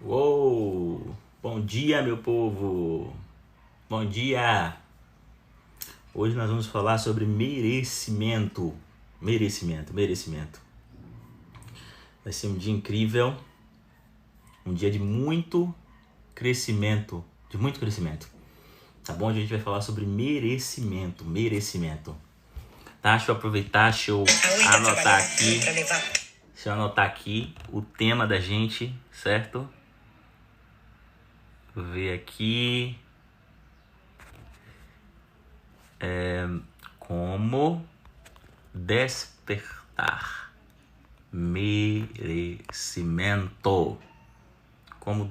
Uou! Bom dia, meu povo! Bom dia! Hoje nós vamos falar sobre merecimento. Merecimento. Vai ser um dia incrível, um dia de muito crescimento, Tá bom? Hoje a gente vai falar sobre merecimento. Tá? Deixa eu aproveitar, deixa eu anotar aqui o tema da gente, certo? Vou ver aqui. Como despertar merecimento. Como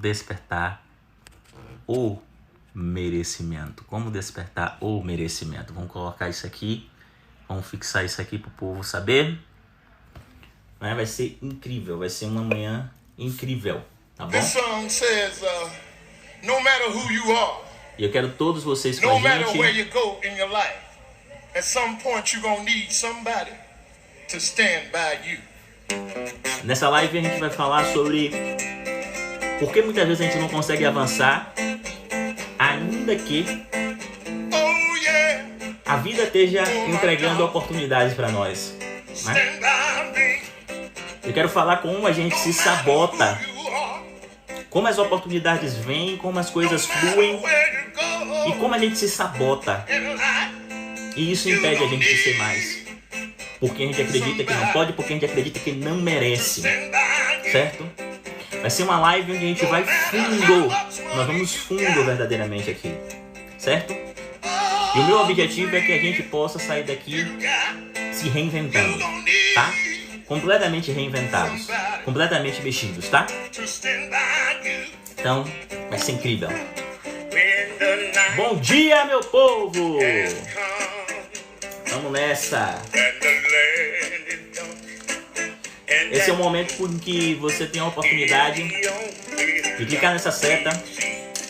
despertar o merecimento. Vamos colocar isso aqui. Vamos fixar isso aqui para o povo saber. Vai ser incrível. Vai ser uma manhã incrível. Tá bom? This song says, no matter who you are, e eu quero todos vocês com a no gente. matter where you go in your life, at some point you're gonna need somebody to stand by you. Nessa live a gente vai falar sobre por que muitas vezes a gente não consegue avançar, ainda que a vida esteja entregando oportunidades para nós, né? Eu quero falar como a gente se sabota, como as oportunidades vêm, como as coisas fluem e como a gente se sabota. E isso impede a gente de ser mais. Porque a gente acredita que não pode, porque a gente acredita que não merece. Certo? Vai ser uma live onde a gente vai fundo. Nós vamos fundo verdadeiramente aqui. Certo? E o meu objetivo é que a gente possa sair daqui se reinventando. Tá? Completamente reinventados. Completamente mexidos, tá? Então, vai ser incrível. Bom dia, meu povo! Vamos nessa! Esse é o momento em que você tem a oportunidade de clicar nessa seta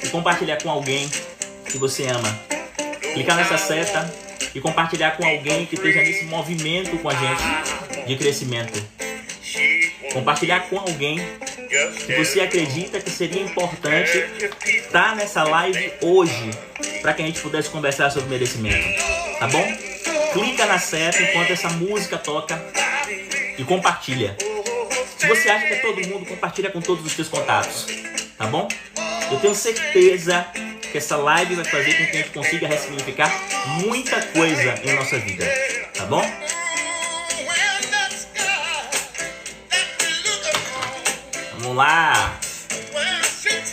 e compartilhar com alguém que você ama. Clicar nessa seta e compartilhar com alguém que esteja nesse movimento com a gente de crescimento. Compartilhar com alguém que você acredita que seria importante estar nessa live hoje para que a gente pudesse conversar sobre merecimento. Tá bom? Clica na seta enquanto essa música toca e compartilha. Se você acha que é todo mundo, compartilha com todos os seus contatos. Tá bom? Eu tenho certeza que essa live vai fazer com que a gente consiga ressignificar muita coisa em nossa vida. Tá bom? Vamos lá.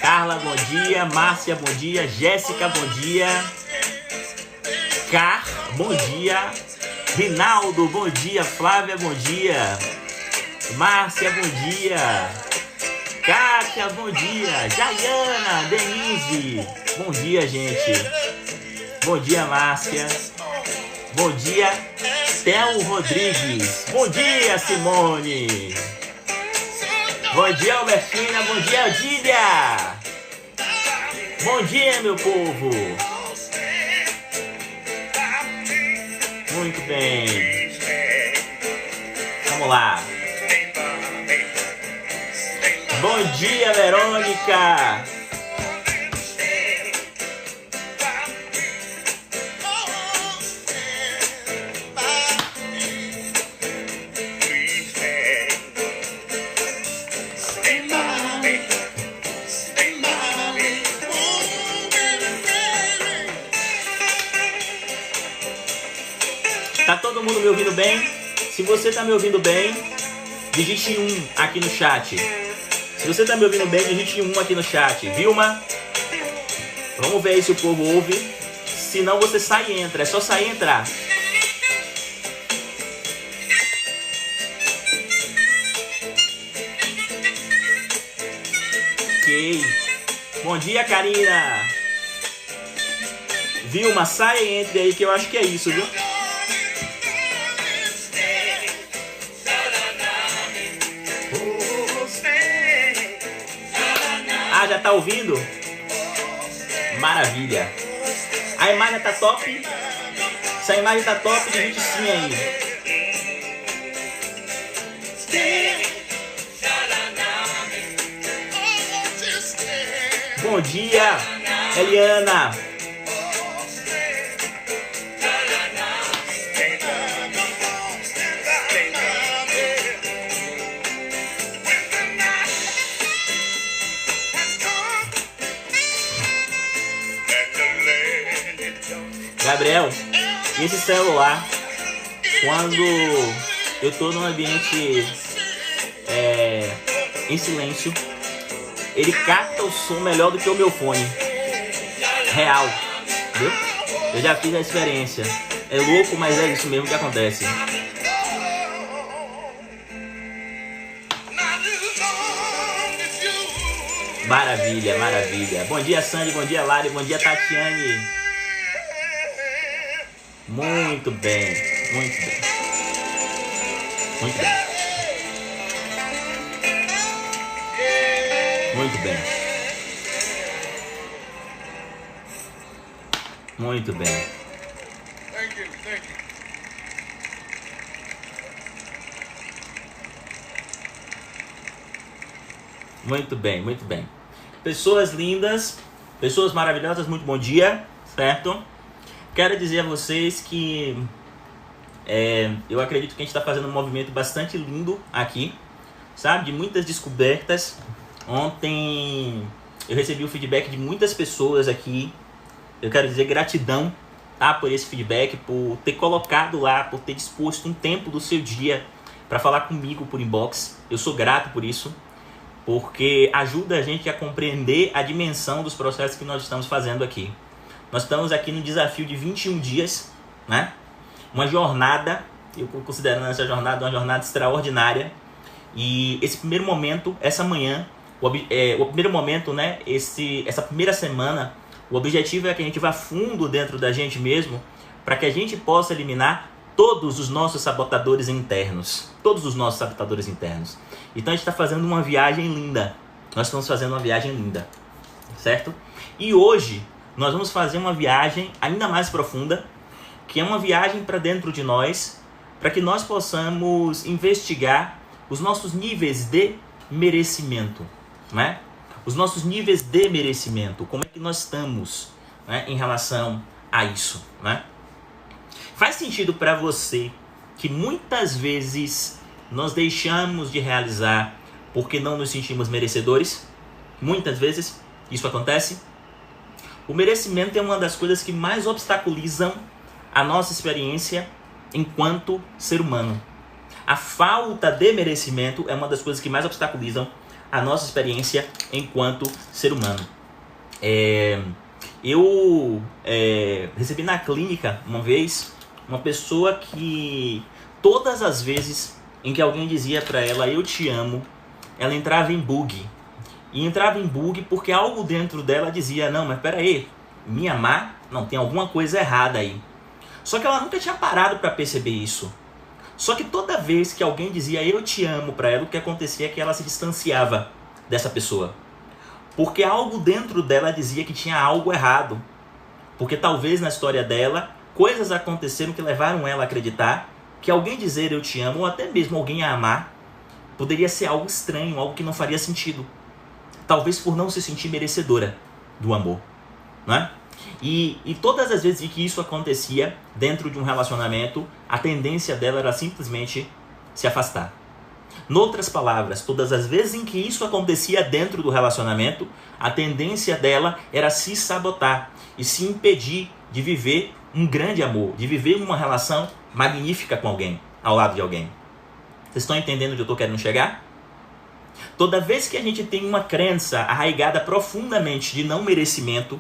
Carla, bom dia. Márcia, bom dia. Jéssica, bom dia. Bom dia. Rinaldo, bom dia. Flávia, bom dia. Márcia, bom dia. Kátia, bom dia. Jaiana, Denise, bom dia, gente. Bom dia, Márcia. Bom dia, Theo Rodrigues. Bom dia, Simone. Bom dia, Albertina. Bom dia, Odília. Bom dia, meu povo. Muito bem. Vamos lá. Bom dia, Verônica. Tá todo mundo me ouvindo bem? Se você tá me ouvindo bem, digite 1 aqui no chat. Se você tá me ouvindo bem, digite 1 aqui no chat. Vilma, vamos ver aí se o povo ouve. Se não, você sai e entra. É só sair e entrar. Ok. Bom dia, Karina. Vilma, sai e entre aí que eu acho que é isso, viu? Ah, já tá ouvindo? Maravilha. A imagem tá top? Se a imagem tá top, digite sim aí. Bom dia, Eliana. Gabriel, esse celular, quando eu tô num ambiente em silêncio, ele capta o som melhor do que o meu fone. Real, entendeu? Eu já fiz a experiência. É louco, mas é isso mesmo que acontece. Maravilha, maravilha. Bom dia, Sandy. Bom dia, Lari. Bom dia, Tatiane. Muito bem, muito bem. Muito bem. Muito bem. Muito bem. Thank you. Muito bem, muito bem. Pessoas lindas, pessoas maravilhosas, muito bom dia, certo? Quero dizer a vocês que eu acredito que a gente está fazendo um movimento bastante lindo aqui, sabe? De muitas descobertas. Ontem eu recebi o feedback de muitas pessoas aqui. Eu quero dizer gratidão, tá? Por esse feedback, por ter colocado lá, por ter disposto um tempo do seu dia para falar comigo por inbox. Eu sou grato por isso, porque ajuda a gente a compreender a dimensão dos processos que nós estamos fazendo aqui. Nós estamos aqui no desafio de 21 dias, né? Uma jornada, eu considerando essa jornada uma jornada extraordinária. E esse primeiro momento, essa manhã, o primeiro momento, né? Essa primeira semana, o objetivo é que a gente vá fundo dentro da gente mesmo, para que a gente possa eliminar todos os nossos sabotadores internos. Todos os nossos sabotadores internos. Então a gente está fazendo uma viagem linda. Nós estamos fazendo uma viagem linda, certo? E hoje nós vamos fazer uma viagem ainda mais profunda, que é uma viagem para dentro de nós, para que nós possamos investigar os nossos níveis de merecimento, né? Os nossos níveis de merecimento, como é que nós estamos, né, em relação a isso, né? Faz sentido para você que muitas vezes nós deixamos de realizar porque não nos sentimos merecedores? Muitas vezes isso acontece. O merecimento é uma das coisas que mais obstaculizam a nossa experiência enquanto ser humano. A falta de merecimento é uma das coisas que mais obstaculizam a nossa experiência enquanto ser humano. Eu recebi na clínica uma vez uma pessoa que todas as vezes em que alguém dizia para ela eu te amo, ela entrava em bug. E entrava em bug porque algo dentro dela dizia, não, mas peraí, me amar? Não, tem alguma coisa errada aí. Só que ela nunca tinha parado para perceber isso. Só que toda vez que alguém dizia eu te amo para ela, o que acontecia é que ela se distanciava dessa pessoa. Porque algo dentro dela dizia que tinha algo errado. Porque talvez na história dela, coisas aconteceram que levaram ela a acreditar que alguém dizer eu te amo, ou até mesmo alguém a amar, poderia ser algo estranho, algo que não faria sentido. Talvez por não se sentir merecedora do amor, né? E todas as vezes que isso acontecia dentro de um relacionamento, a tendência dela era simplesmente se afastar. Noutras palavras, todas as vezes em que isso acontecia dentro do relacionamento, a tendência dela era se sabotar e se impedir de viver um grande amor, de viver uma relação magnífica com alguém, ao lado de alguém. Vocês estão entendendo onde eu estou querendo chegar? Toda vez que a gente tem uma crença arraigada profundamente de não merecimento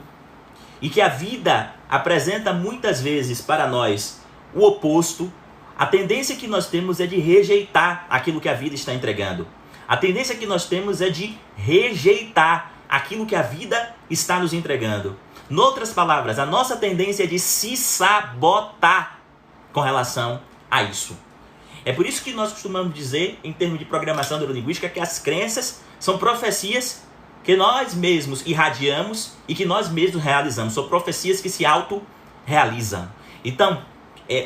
e que a vida apresenta muitas vezes para nós o oposto, a tendência que nós temos é de rejeitar aquilo que a vida está entregando. A tendência que nós temos é de rejeitar aquilo que a vida está nos entregando. Noutras palavras, a nossa tendência é de se sabotar com relação a isso. É por isso que nós costumamos dizer, em termos de programação neurolinguística, que as crenças são profecias que nós mesmos irradiamos e que nós mesmos realizamos. São profecias que se auto-realizam. Então,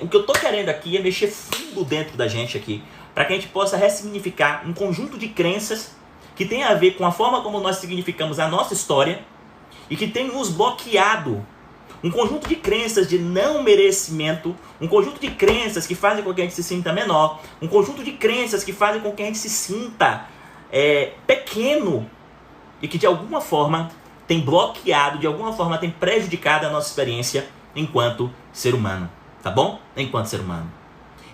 o que eu estou querendo aqui é mexer fundo dentro da gente aqui, para que a gente possa ressignificar um conjunto de crenças que tem a ver com a forma como nós significamos a nossa história e que tem nos bloqueado. Um conjunto de crenças de não merecimento, um conjunto de crenças que fazem com que a gente se sinta menor, um conjunto de crenças que fazem com que a gente se sinta pequeno e que de alguma forma tem bloqueado, de alguma forma tem prejudicado a nossa experiência enquanto ser humano, tá bom? Enquanto ser humano.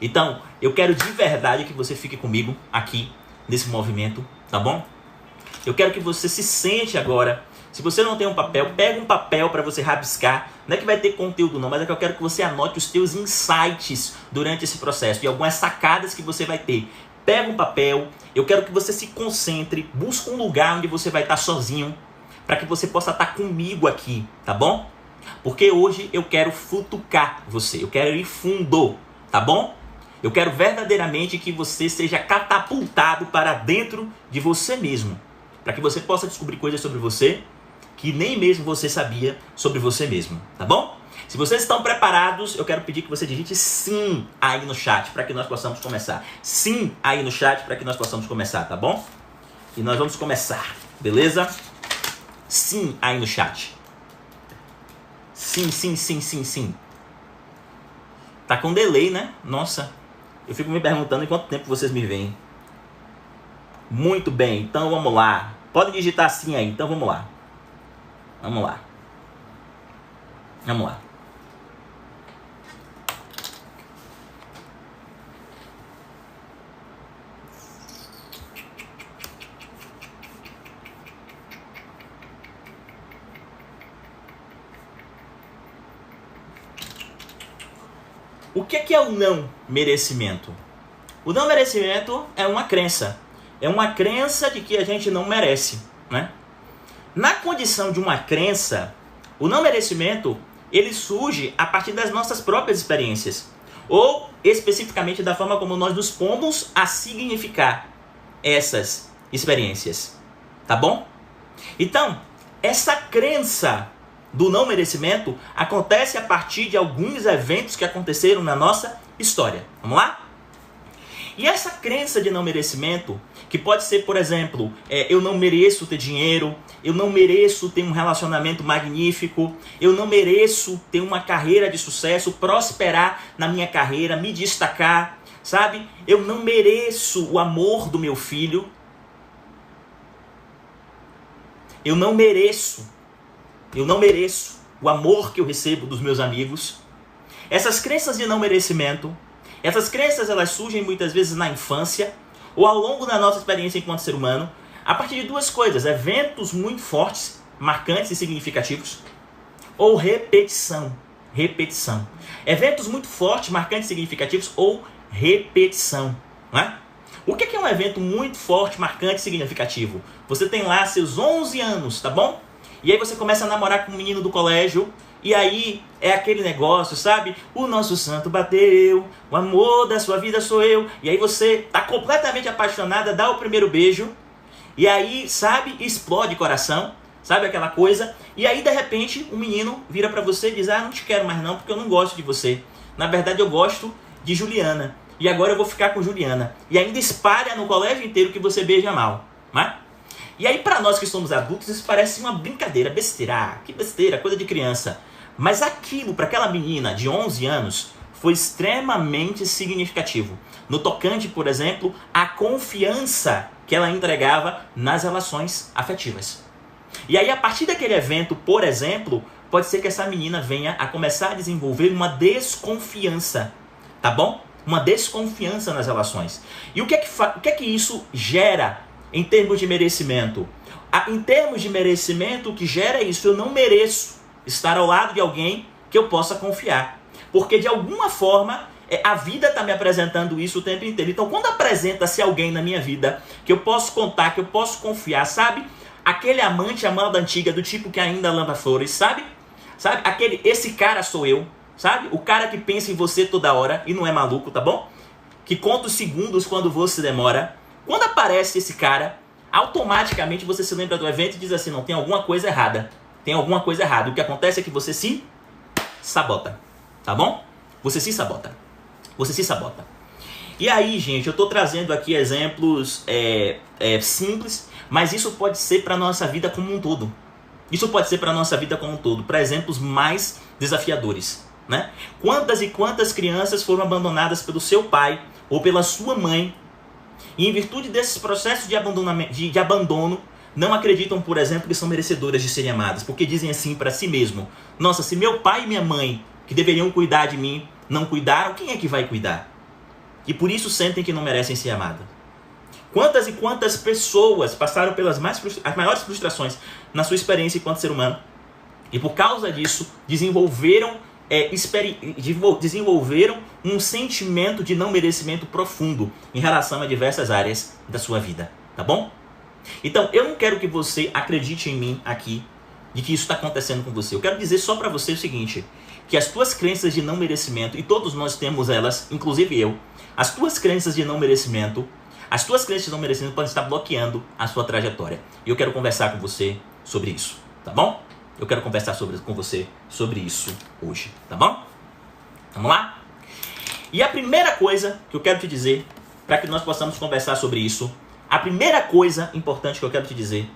Então, eu quero de verdade que você fique comigo aqui nesse movimento, tá bom? Eu quero que você se sente agora. Se você não tem um papel, pega um papel para você rabiscar. Não é que vai ter conteúdo não, mas é que eu quero que você anote os teus insights durante esse processo e algumas sacadas que você vai ter. Pega um papel, eu quero que você se concentre, busca um lugar onde você vai estar sozinho, para que você possa estar comigo aqui, tá bom? Porque hoje eu quero futucar você, eu quero ir fundo, tá bom? Eu quero verdadeiramente que você seja catapultado para dentro de você mesmo, para que você possa descobrir coisas sobre você que nem mesmo você sabia sobre você mesmo, tá bom? Se vocês estão preparados, eu quero pedir que você digite sim aí no chat para que nós possamos começar. Sim aí no chat para que nós possamos começar, tá bom? E nós vamos começar, beleza? Sim aí no chat. Sim, sim, sim, sim, sim. Tá com delay, né? Nossa, eu fico me perguntando em quanto tempo vocês me veem. Muito bem, então vamos lá. Pode digitar sim aí, então vamos lá. Vamos lá. Vamos lá. O que é o não merecimento? O não merecimento é uma crença. É uma crença de que a gente não merece, né? Na condição de uma crença, o não merecimento, ele surge a partir das nossas próprias experiências. Ou, especificamente, da forma como nós nos pomos a significar essas experiências. Tá bom? Então, essa crença do não merecimento acontece a partir de alguns eventos que aconteceram na nossa história. Vamos lá? E essa crença de não merecimento, que pode ser, por exemplo, eu não mereço ter dinheiro, eu não mereço ter um relacionamento magnífico, eu não mereço ter uma carreira de sucesso, prosperar na minha carreira, me destacar, sabe? Eu não mereço o amor do meu filho. Eu não mereço o amor que eu recebo dos meus amigos. Essas crenças de não merecimento, essas crenças elas surgem muitas vezes na infância ou ao longo da nossa experiência enquanto ser humano, a partir de duas coisas: eventos muito fortes, marcantes e significativos, ou repetição. Eventos muito fortes, marcantes e significativos ou repetição, né? O que é um evento muito forte, marcante e significativo? Você tem lá seus 11 anos, tá bom? E aí você começa a namorar com um menino do colégio, e aí é aquele negócio, sabe? O nosso santo bateu, o amor da sua vida sou eu. E aí você tá completamente apaixonada, dá o primeiro beijo, e aí, sabe, explode coração, sabe aquela coisa? E aí, de repente, o menino vira pra você e diz: não te quero mais não, porque eu não gosto de você. Na verdade, eu gosto de Juliana, e agora eu vou ficar com Juliana. E ainda espalha no colégio inteiro que você beija mal, né? E aí, para nós que somos adultos, isso parece uma brincadeira, besteira. Que besteira, coisa de criança. Mas aquilo, para aquela menina de 11 anos, foi extremamente significativo. No tocante, por exemplo, à confiança que ela entregava nas relações afetivas. E aí, a partir daquele evento, por exemplo, pode ser que essa menina venha a começar a desenvolver uma desconfiança, tá bom? Uma desconfiança nas relações. E o que é que isso gera em termos de merecimento? Em termos de merecimento, o que gera é isso: eu não mereço estar ao lado de alguém que eu possa confiar. Porque de alguma forma a vida está me apresentando isso o tempo inteiro. Então quando apresenta-se alguém na minha vida que eu posso contar, que eu posso confiar, sabe? Aquele amante, a moda antiga, do tipo que ainda lamba flores, sabe? Esse cara sou eu, sabe? O cara que pensa em você toda hora e não é maluco, tá bom? Que conta os segundos quando você demora. Quando aparece esse cara, automaticamente você se lembra do evento e diz assim: não, tem alguma coisa errada. Tem alguma coisa errada. O que acontece é que você se sabota, tá bom? Você se sabota. E aí, gente, eu estou trazendo aqui exemplos simples, mas isso pode ser para a nossa vida como um todo. Isso pode ser para a nossa vida como um todo, para exemplos mais desafiadores, né? Quantas e quantas crianças foram abandonadas pelo seu pai ou pela sua mãe e, em virtude desses processos de abandono, não acreditam, por exemplo, que são merecedoras de serem amadas, porque dizem assim para si mesmo: nossa, se meu pai e minha mãe, que deveriam cuidar de mim, não cuidaram, quem é que vai cuidar? E por isso sentem que não merecem ser amadas. Quantas e quantas pessoas passaram pelas as maiores frustrações na sua experiência enquanto ser humano e por causa disso desenvolveram um sentimento de não merecimento profundo em relação a diversas áreas da sua vida, tá bom? Então, eu não quero que você acredite em mim aqui de que isso está acontecendo com você. Eu quero dizer só para você o seguinte, que as tuas crenças de não merecimento, e todos nós temos elas, inclusive eu, as tuas crenças de não merecimento podem estar bloqueando a sua trajetória. E eu quero conversar com você sobre isso, tá bom? Eu quero conversar com você sobre isso hoje, tá bom? Vamos lá? E a primeira coisa que eu quero te dizer, para que nós possamos conversar sobre isso, a primeira coisa importante que eu quero te dizer,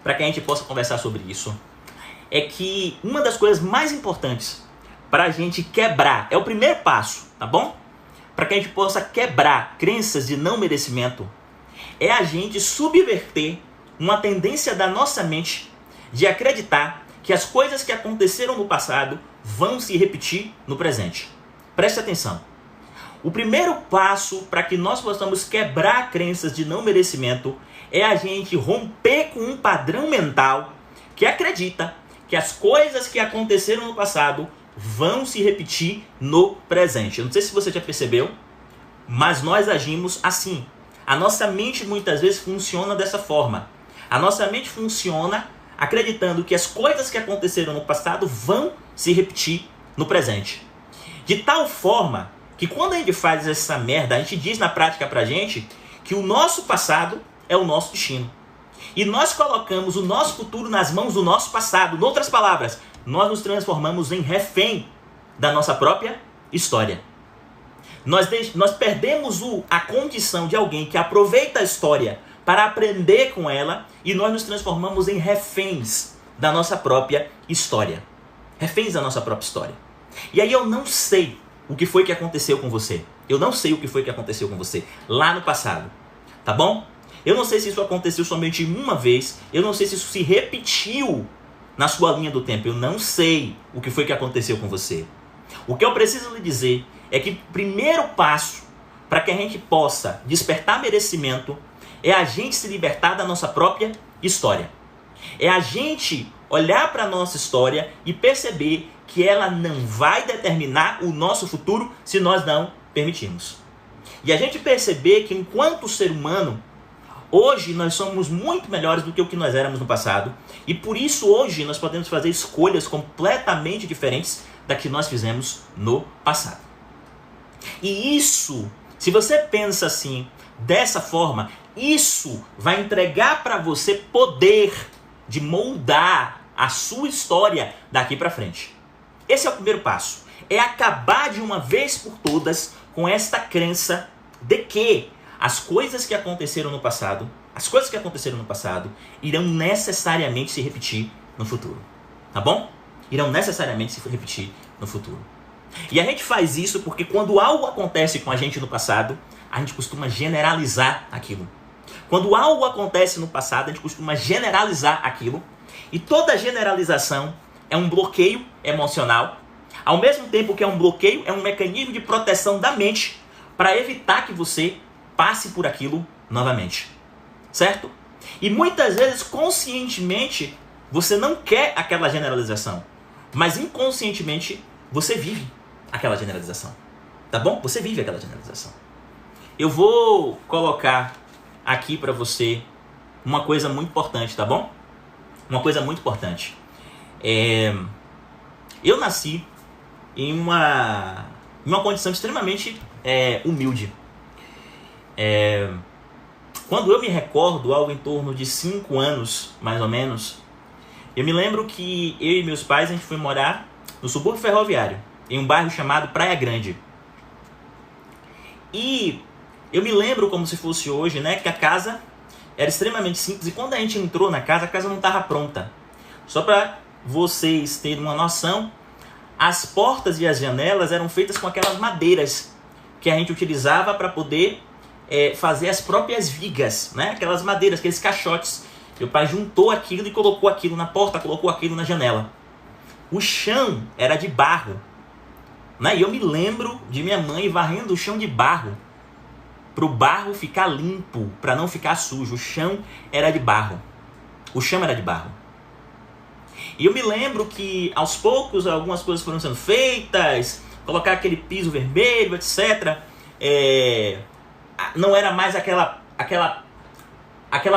para que a gente possa conversar sobre isso, é que uma das coisas mais importantes para a gente quebrar, é o primeiro passo, tá bom? Para que a gente possa quebrar crenças de não merecimento, é a gente subverter uma tendência da nossa mente de acreditar que as coisas que aconteceram no passado vão se repetir no presente. Preste atenção. O primeiro passo para que nós possamos quebrar crenças de não merecimento é a gente romper com um padrão mental que acredita que as coisas que aconteceram no passado vão se repetir no presente. Eu não sei se você já percebeu, mas nós agimos assim. A nossa mente muitas vezes funciona dessa forma. A nossa mente funciona acreditando que as coisas que aconteceram no passado vão se repetir no presente. De tal forma que quando a gente faz essa merda, a gente diz na prática pra gente que o nosso passado é o nosso destino. E nós colocamos o nosso futuro nas mãos do nosso passado. Em outras palavras, nós nos transformamos em refém da nossa própria história. Nós perdemos a condição de alguém que aproveita a história para aprender com ela e nós nos transformamos em reféns da nossa própria história. Reféns da nossa própria história. E aí eu não sei o que foi que aconteceu com você. Eu não sei o que foi que aconteceu com você lá no passado. Tá bom? Eu não sei se isso aconteceu somente uma vez. Eu não sei se isso se repetiu na sua linha do tempo. Eu não sei o que foi que aconteceu com você. O que eu preciso lhe dizer é que o primeiro passo para que a gente possa despertar merecimento é a gente se libertar da nossa própria história. É a gente olhar para a nossa história e perceber que ela não vai determinar o nosso futuro se nós não permitirmos. E a gente perceber que enquanto ser humano, hoje nós somos muito melhores do que o que nós éramos no passado. E por isso hoje nós podemos fazer escolhas completamente diferentes da que nós fizemos no passado. E isso, se você pensa assim, dessa forma, isso vai entregar para você poder de moldar a sua história daqui para frente. Esse é o primeiro passo. É acabar de uma vez por todas com esta crença de que as coisas que aconteceram no passado, irão necessariamente se repetir no futuro. Tá bom? Irão necessariamente se repetir no futuro. E a gente faz isso porque quando algo acontece com a gente no passado, a gente costuma generalizar aquilo. Quando algo acontece no passado, a gente costuma generalizar aquilo. E toda generalização é um bloqueio emocional. Ao mesmo tempo que é um bloqueio, é um mecanismo de proteção da mente para evitar que você passe por aquilo novamente. Certo? E muitas vezes, conscientemente, você não quer aquela generalização. Mas inconscientemente, você vive aquela generalização. Tá bom? Você vive aquela generalização. Eu vou colocar aqui para você uma coisa muito importante, tá bom? Uma coisa muito importante. Eu nasci em uma condição extremamente humilde. Quando eu me recordo, algo em torno de 5 anos, mais ou menos, eu me lembro que eu e meus pais, a gente foi morar no subúrbio ferroviário, em um bairro chamado Praia Grande. E eu me lembro como se fosse hoje, né, que a casa era extremamente simples. E quando a gente entrou na casa, a casa não estava pronta. Só para vocês terem uma noção, as portas e as janelas eram feitas com aquelas madeiras que a gente utilizava para poder fazer as próprias vigas, né? Aquelas madeiras, aqueles caixotes. Meu pai juntou aquilo e colocou aquilo na porta, colocou aquilo na janela. O chão era de barro, né? E eu me lembro de minha mãe varrendo o chão de barro, para o barro ficar limpo, para não ficar sujo. O chão era de barro. O chão era de barro. E eu me lembro que aos poucos algumas coisas foram sendo feitas, colocar aquele piso vermelho, etc. Não era mais aquela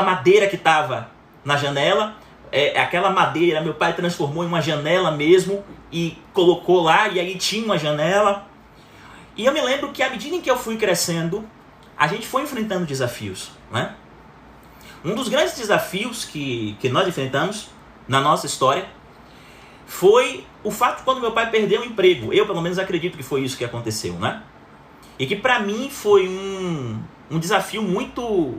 madeira que estava na janela. Aquela madeira meu pai transformou em uma janela mesmo e colocou lá, e aí tinha uma janela. E eu me lembro que à medida em que eu fui crescendo, a gente foi enfrentando desafios, né? Um dos grandes desafios que nós enfrentamos na nossa história foi o fato de quando meu pai perdeu o emprego. Eu, pelo menos, acredito que foi isso que aconteceu, né? E que para mim foi um desafio muito...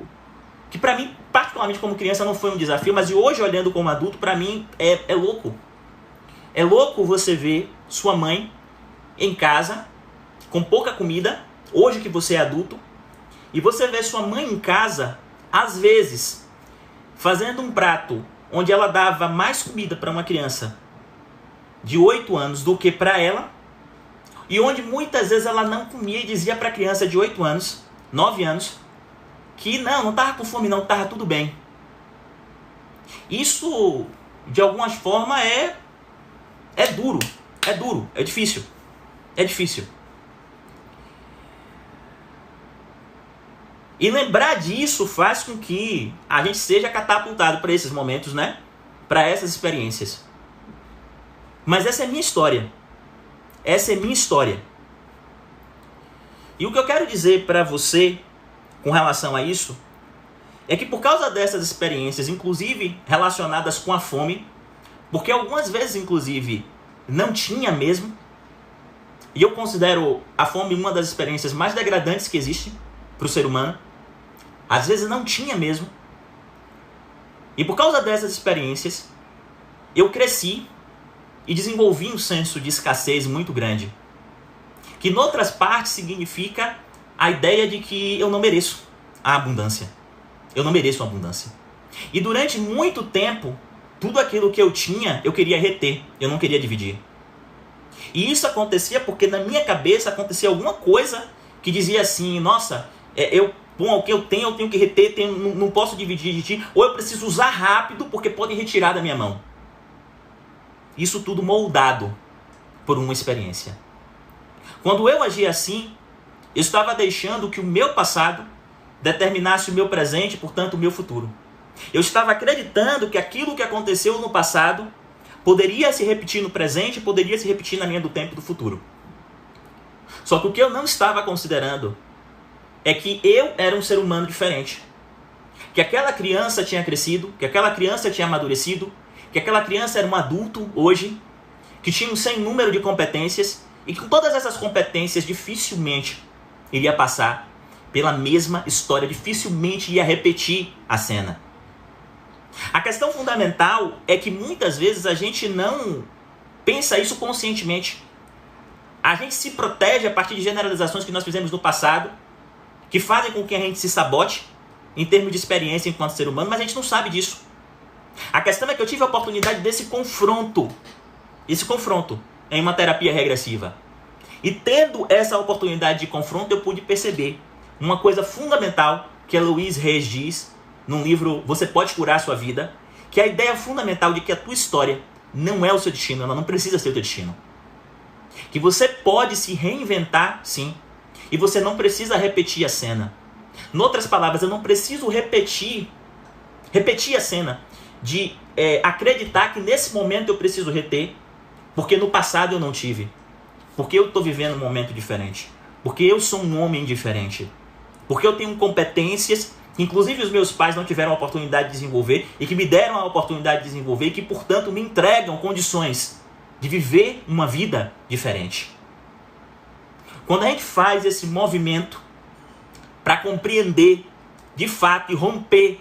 que para mim, particularmente como criança, não foi um desafio, mas hoje, olhando como adulto, para mim é louco. É louco você ver sua mãe em casa, com pouca comida, hoje que você é adulto, e você vê sua mãe em casa, às vezes, fazendo um prato onde ela dava mais comida para uma criança de 8 anos do que para ela, e onde muitas vezes ela não comia e dizia para a criança de 8 anos, 9 anos, que não estava com fome não, estava tudo bem. Isso, de alguma forma, é duro, é difícil, é difícil. E lembrar disso faz com que a gente seja catapultado para esses momentos, né? Para essas experiências. Mas essa é a minha história. Essa é a minha história. E o que eu quero dizer para você com relação a isso é que por causa dessas experiências, inclusive relacionadas com a fome, porque algumas vezes, inclusive, não tinha mesmo, e eu considero a fome uma das experiências mais degradantes que existe para o ser humano, às vezes não tinha mesmo, e por causa dessas experiências, eu cresci e desenvolvi um senso de escassez muito grande, que em outras partes significa a ideia de que eu não mereço a abundância. Eu não mereço a abundância. E durante muito tempo, tudo aquilo que eu tinha, eu queria reter. Eu não queria dividir. E isso acontecia porque na minha cabeça acontecia alguma coisa que dizia assim, nossa, o que eu tenho que reter, não posso dividir de ti, ou eu preciso usar rápido porque podem retirar da minha mão. Isso tudo moldado por uma experiência. Quando eu agia assim, eu estava deixando que o meu passado determinasse o meu presente, portanto o meu futuro. Eu estava acreditando que aquilo que aconteceu no passado poderia se repetir no presente, poderia se repetir na linha do tempo do futuro. Só que o que eu não estava considerando é que eu era um ser humano diferente. Que aquela criança tinha crescido, que aquela criança tinha amadurecido, que aquela criança era um adulto hoje, que tinha um sem número de competências, e que com todas essas competências dificilmente iria passar pela mesma história, dificilmente ia repetir a cena. A questão fundamental é que muitas vezes a gente não pensa isso conscientemente. A gente se protege a partir de generalizações que nós fizemos no passado, que fazem com que a gente se sabote em termos de experiência enquanto ser humano, mas a gente não sabe disso. A questão é que eu tive a oportunidade desse confronto em uma terapia regressiva. E tendo essa oportunidade de confronto, eu pude perceber uma coisa fundamental que a Louise Hay diz num livro Você Pode Curar a Sua Vida, que é a ideia fundamental de que a tua história não é o seu destino, ela não precisa ser o teu destino. Que você pode se reinventar, sim, e você não precisa repetir a cena. Em outras palavras, eu não preciso repetir a cena de acreditar que nesse momento eu preciso reter, porque no passado eu não tive. Porque eu estou vivendo um momento diferente. Porque eu sou um homem diferente. Porque eu tenho competências que inclusive os meus pais não tiveram a oportunidade de desenvolver e que me deram a oportunidade de desenvolver e que, portanto, me entregam condições de viver uma vida diferente. Quando a gente faz esse movimento para compreender de fato e romper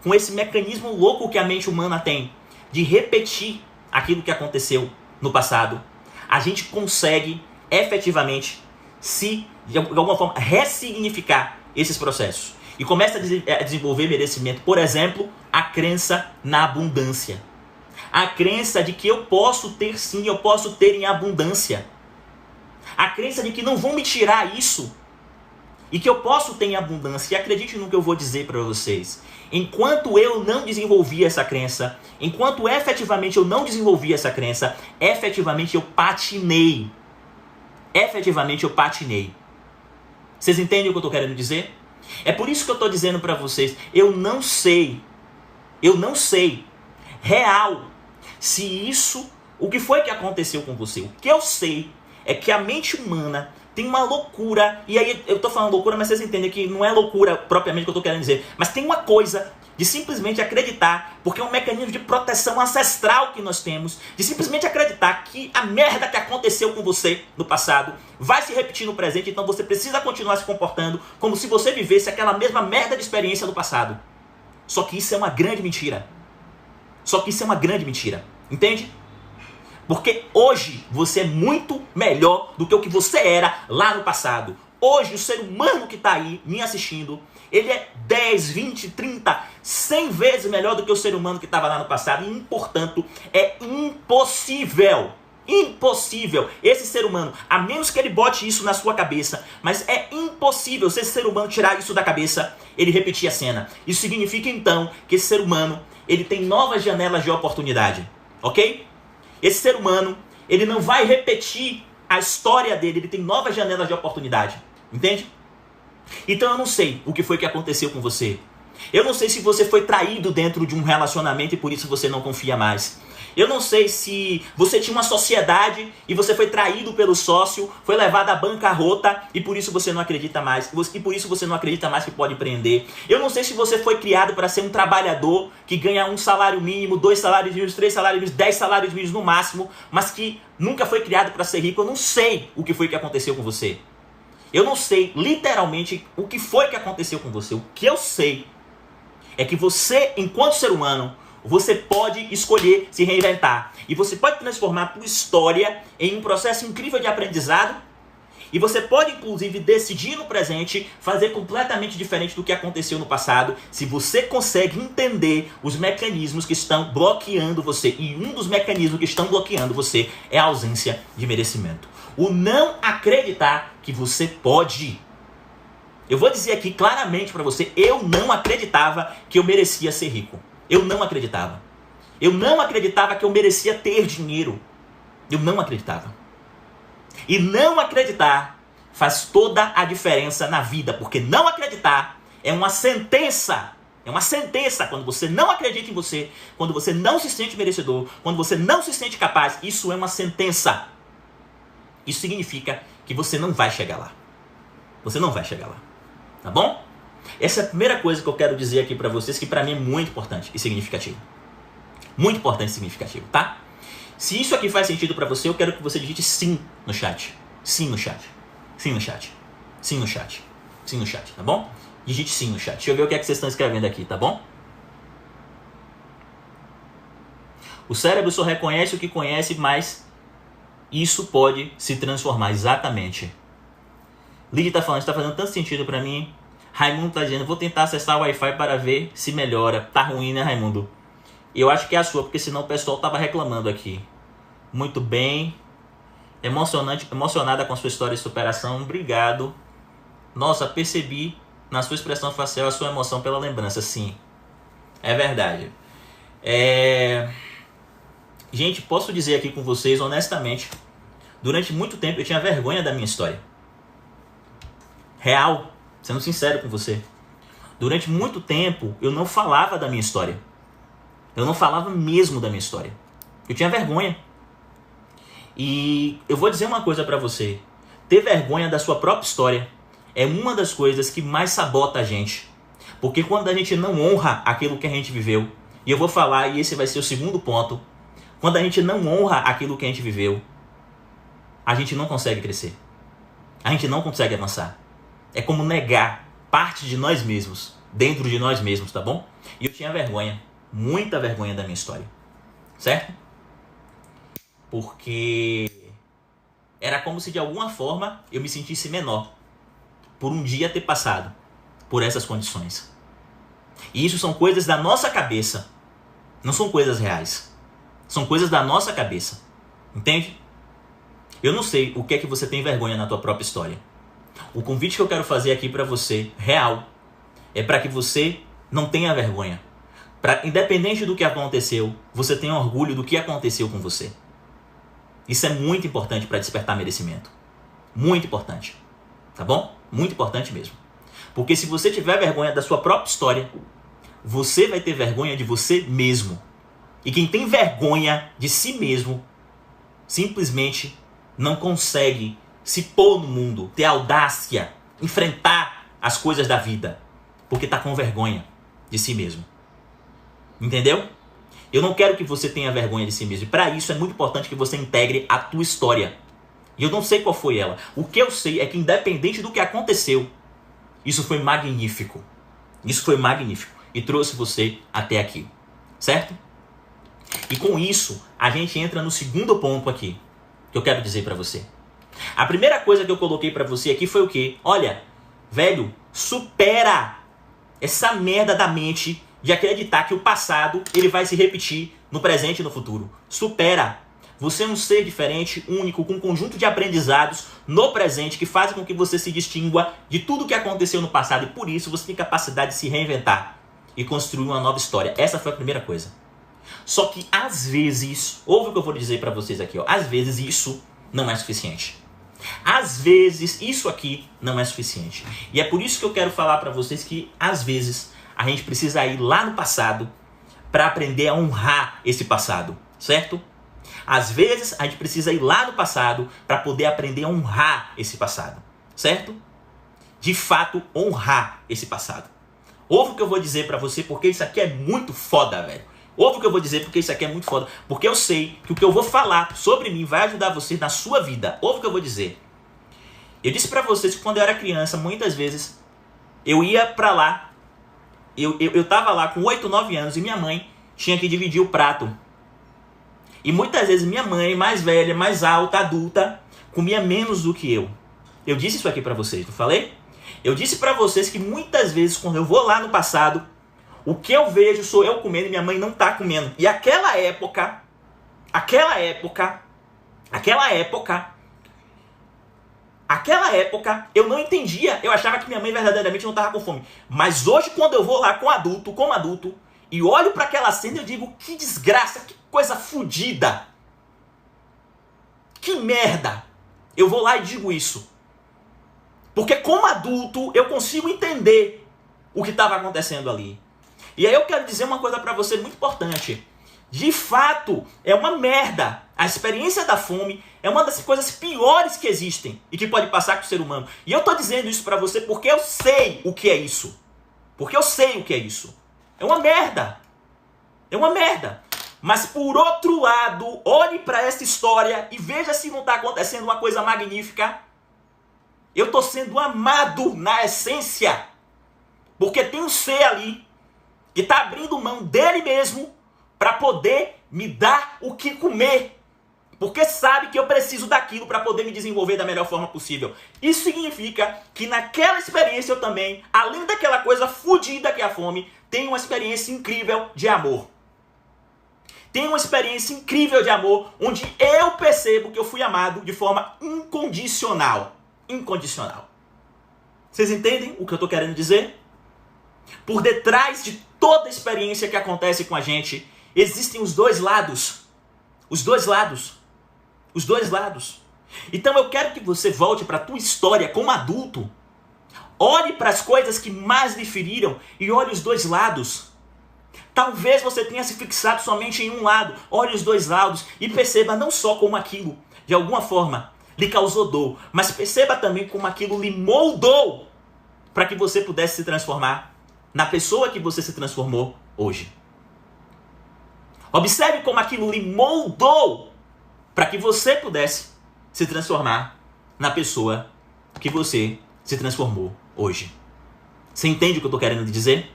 com esse mecanismo louco que a mente humana tem de repetir aquilo que aconteceu no passado, a gente consegue efetivamente de alguma forma, ressignificar esses processos. E começa a desenvolver merecimento. Por exemplo, a crença na abundância. A crença de que eu posso ter sim, eu posso ter em abundância. A crença de que não vão me tirar isso. E que eu posso ter em abundância. E acredite no que eu vou dizer para vocês. Enquanto eu não desenvolvi essa crença, enquanto efetivamente eu não desenvolvi essa crença, efetivamente eu patinei. Vocês entendem o que eu estou querendo dizer? É por isso que eu estou dizendo para vocês, eu não sei real se isso, o que foi que aconteceu com você. O que eu sei é que a mente humana tem uma loucura, e aí eu estou falando loucura, mas vocês entendem que não é loucura propriamente que eu estou querendo dizer, mas tem uma coisa de simplesmente acreditar, porque é um mecanismo de proteção ancestral que nós temos, de simplesmente acreditar que a merda que aconteceu com você no passado vai se repetir no presente, então você precisa continuar se comportando como se você vivesse aquela mesma merda de experiência do passado. Só que isso é uma grande mentira. Entende? Porque hoje você é muito melhor do que o que você era lá no passado. Hoje o ser humano que está aí me assistindo, ele é 10, 20, 30, 100 vezes melhor do que o ser humano que estava lá no passado. E, portanto, é impossível esse ser humano, a menos que ele bote isso na sua cabeça, mas é impossível se esse ser humano tirar isso da cabeça, ele repetir a cena. Isso significa, então, que esse ser humano, ele tem novas janelas de oportunidade, ok? Esse ser humano, ele não vai repetir a história dele, ele tem novas janelas de oportunidade, entende? Então eu não sei o que foi que aconteceu com você. Eu não sei se você foi traído dentro de um relacionamento e por isso você não confia mais. Eu não sei se você tinha uma sociedade e você foi traído pelo sócio, foi levado à bancarrota e por isso você não acredita mais. E por isso você não acredita mais que pode empreender. Eu não sei se você foi criado para ser um trabalhador que ganha 1 salário mínimo, 2 salários mínimos, 3 salários mínimos, 10 salários mínimos no máximo, mas que nunca foi criado para ser rico. Eu não sei o que foi que aconteceu com você. Eu não sei literalmente o que foi que aconteceu com você. O que eu sei é que você, enquanto ser humano, você pode escolher se reinventar. E você pode transformar a tua história em um processo incrível de aprendizado. E você pode, inclusive, decidir no presente fazer completamente diferente do que aconteceu no passado, se você consegue entender os mecanismos que estão bloqueando você. E um dos mecanismos que estão bloqueando você é a ausência de merecimento. O não acreditar que você pode. Eu vou dizer aqui claramente para você, eu não acreditava que eu merecia ser rico. Eu não acreditava. Eu não acreditava que eu merecia ter dinheiro. Eu não acreditava. E não acreditar faz toda a diferença na vida, porque não acreditar é uma sentença. É uma sentença quando você não acredita em você, quando você não se sente merecedor, quando você não se sente capaz. Isso é uma sentença. Isso significa que você não vai chegar lá. Você não vai chegar lá. Tá bom? Essa é a primeira coisa que eu quero dizer aqui pra vocês, que pra mim é muito importante e significativo. Muito importante e significativo, tá? Se isso aqui faz sentido pra você, eu quero que você digite sim no chat. Sim no chat. Sim no chat. Sim no chat. Sim no chat, tá bom? Digite sim no chat. Deixa eu ver o que é que vocês estão escrevendo aqui, tá bom? O cérebro só reconhece o que conhece, mas isso pode se transformar. Exatamente. Lídia tá falando, está fazendo tanto sentido pra mim. Raimundo tá dizendo, vou tentar acessar o Wi-Fi para ver se melhora. Tá ruim, né, Raimundo? Eu acho que é a sua, porque senão o pessoal tava reclamando aqui. Muito bem. Emocionada com a sua história de superação. Obrigado. Nossa, percebi na sua expressão facial a sua emoção pela lembrança. Sim, é verdade. Gente, posso dizer aqui com vocês, honestamente, durante muito tempo eu tinha vergonha da minha história. Real. Sendo sincero com você. Durante muito tempo, eu não falava da minha história. Eu não falava mesmo da minha história. Eu tinha vergonha. E eu vou dizer uma coisa pra você. Ter vergonha da sua própria história é uma das coisas que mais sabota a gente. Porque quando a gente não honra aquilo que a gente viveu, e eu vou falar, e esse vai ser o segundo ponto, quando a gente não honra aquilo que a gente viveu, a gente não consegue crescer. A gente não consegue avançar. É como negar parte de nós mesmos, dentro de nós mesmos, tá bom? E eu tinha vergonha, muita vergonha da minha história. certo? Porque era como se de alguma forma eu me sentisse menor por um dia ter passado por essas condições. E isso são coisas da nossa cabeça, não são coisas reais. São coisas da nossa cabeça, entende? Eu não sei o que é que você tem vergonha na tua própria história. O convite que eu quero fazer aqui para você, real, é para que você não tenha vergonha. Independente do que aconteceu, você tenha orgulho do que aconteceu com você. Isso é muito importante para despertar merecimento. Muito importante. Tá bom? Muito importante mesmo. Porque se você tiver vergonha da sua própria história, você vai ter vergonha de você mesmo. E quem tem vergonha de si mesmo, simplesmente não consegue se pôr no mundo, ter audácia, enfrentar as coisas da vida, porque está com vergonha de si mesmo. Entendeu? Eu não quero que você tenha vergonha de si mesmo. E para isso é muito importante que você integre a tua história. E eu não sei qual foi ela. O que eu sei é que independente do que aconteceu, isso foi magnífico. Isso foi magnífico. E trouxe você até aqui. Certo? E com isso, a gente entra no segundo ponto aqui, que eu quero dizer para você. A primeira coisa que eu coloquei para você aqui foi o quê? Olha, velho, supera essa merda da mente de acreditar que o passado ele vai se repetir no presente e no futuro. Supera. Você é um ser diferente, único, com um conjunto de aprendizados no presente que fazem com que você se distingua de tudo que aconteceu no passado. E por isso você tem capacidade de se reinventar e construir uma nova história. Essa foi a primeira coisa. Só que às vezes, ouve o que eu vou dizer para vocês aqui, ó. Às vezes isso não é suficiente. Às vezes isso aqui não é suficiente. E é por isso que eu quero falar para vocês que às vezes a gente precisa ir lá no passado para aprender a honrar esse passado, certo? Às vezes a gente precisa ir lá no passado para poder aprender a honrar esse passado, certo? De fato, honrar esse passado. Ouve o que eu vou dizer para você, porque isso aqui é muito foda, velho. Ouve o que eu vou dizer, porque isso aqui é muito foda. Porque eu sei que o que eu vou falar sobre mim vai ajudar você na sua vida. Ouve o que eu vou dizer. Eu disse pra vocês que quando eu era criança, muitas vezes, eu ia pra lá. Eu tava lá com 8, 9 anos e minha mãe tinha que dividir o prato. E muitas vezes minha mãe, mais velha, mais alta, adulta, comia menos do que eu. Eu disse isso aqui pra vocês, não falei? Eu disse pra vocês que muitas vezes, quando eu vou lá no passado, o que eu vejo sou eu comendo e minha mãe não tá comendo. E aquela época, eu não entendia. Eu achava que minha mãe verdadeiramente não tava com fome. Mas hoje, quando eu vou lá como adulto, e olho para aquela cena, eu digo, que desgraça, que coisa fodida. Que merda. Eu vou lá e digo isso. Porque como adulto, eu consigo entender o que estava acontecendo ali. E aí eu quero dizer uma coisa pra você muito importante. De fato, é uma merda. A experiência da fome é uma das coisas piores que existem e que pode passar com o ser humano. E eu tô dizendo isso pra você porque eu sei o que é isso. Porque eu sei o que é isso. É uma merda. É uma merda. Mas por outro lado, olhe pra essa história e veja se não tá acontecendo uma coisa magnífica. Eu tô sendo amado na essência. Porque tem um ser ali que está abrindo mão dele mesmo para poder me dar o que comer. Porque sabe que eu preciso daquilo para poder me desenvolver da melhor forma possível. Isso significa que naquela experiência eu também, além daquela coisa fodida que é a fome, tenho uma experiência incrível de amor. Tenho uma experiência incrível de amor, onde eu percebo que eu fui amado de forma incondicional. Incondicional. Vocês entendem o que eu estou querendo dizer? Por detrás de toda experiência que acontece com a gente, existem os dois lados. Os dois lados. Os dois lados. Então eu quero que você volte para a tua história como adulto. Olhe para as coisas que mais lhe feriram e olhe os dois lados. Talvez você tenha se fixado somente em um lado. Olhe os dois lados e perceba não só como aquilo, de alguma forma, lhe causou dor, mas perceba também como aquilo lhe moldou para que você pudesse se transformar na pessoa que você se transformou hoje. Observe como aquilo lhe moldou para que você pudesse se transformar na pessoa que você se transformou hoje. Você entende o que eu estou querendo dizer?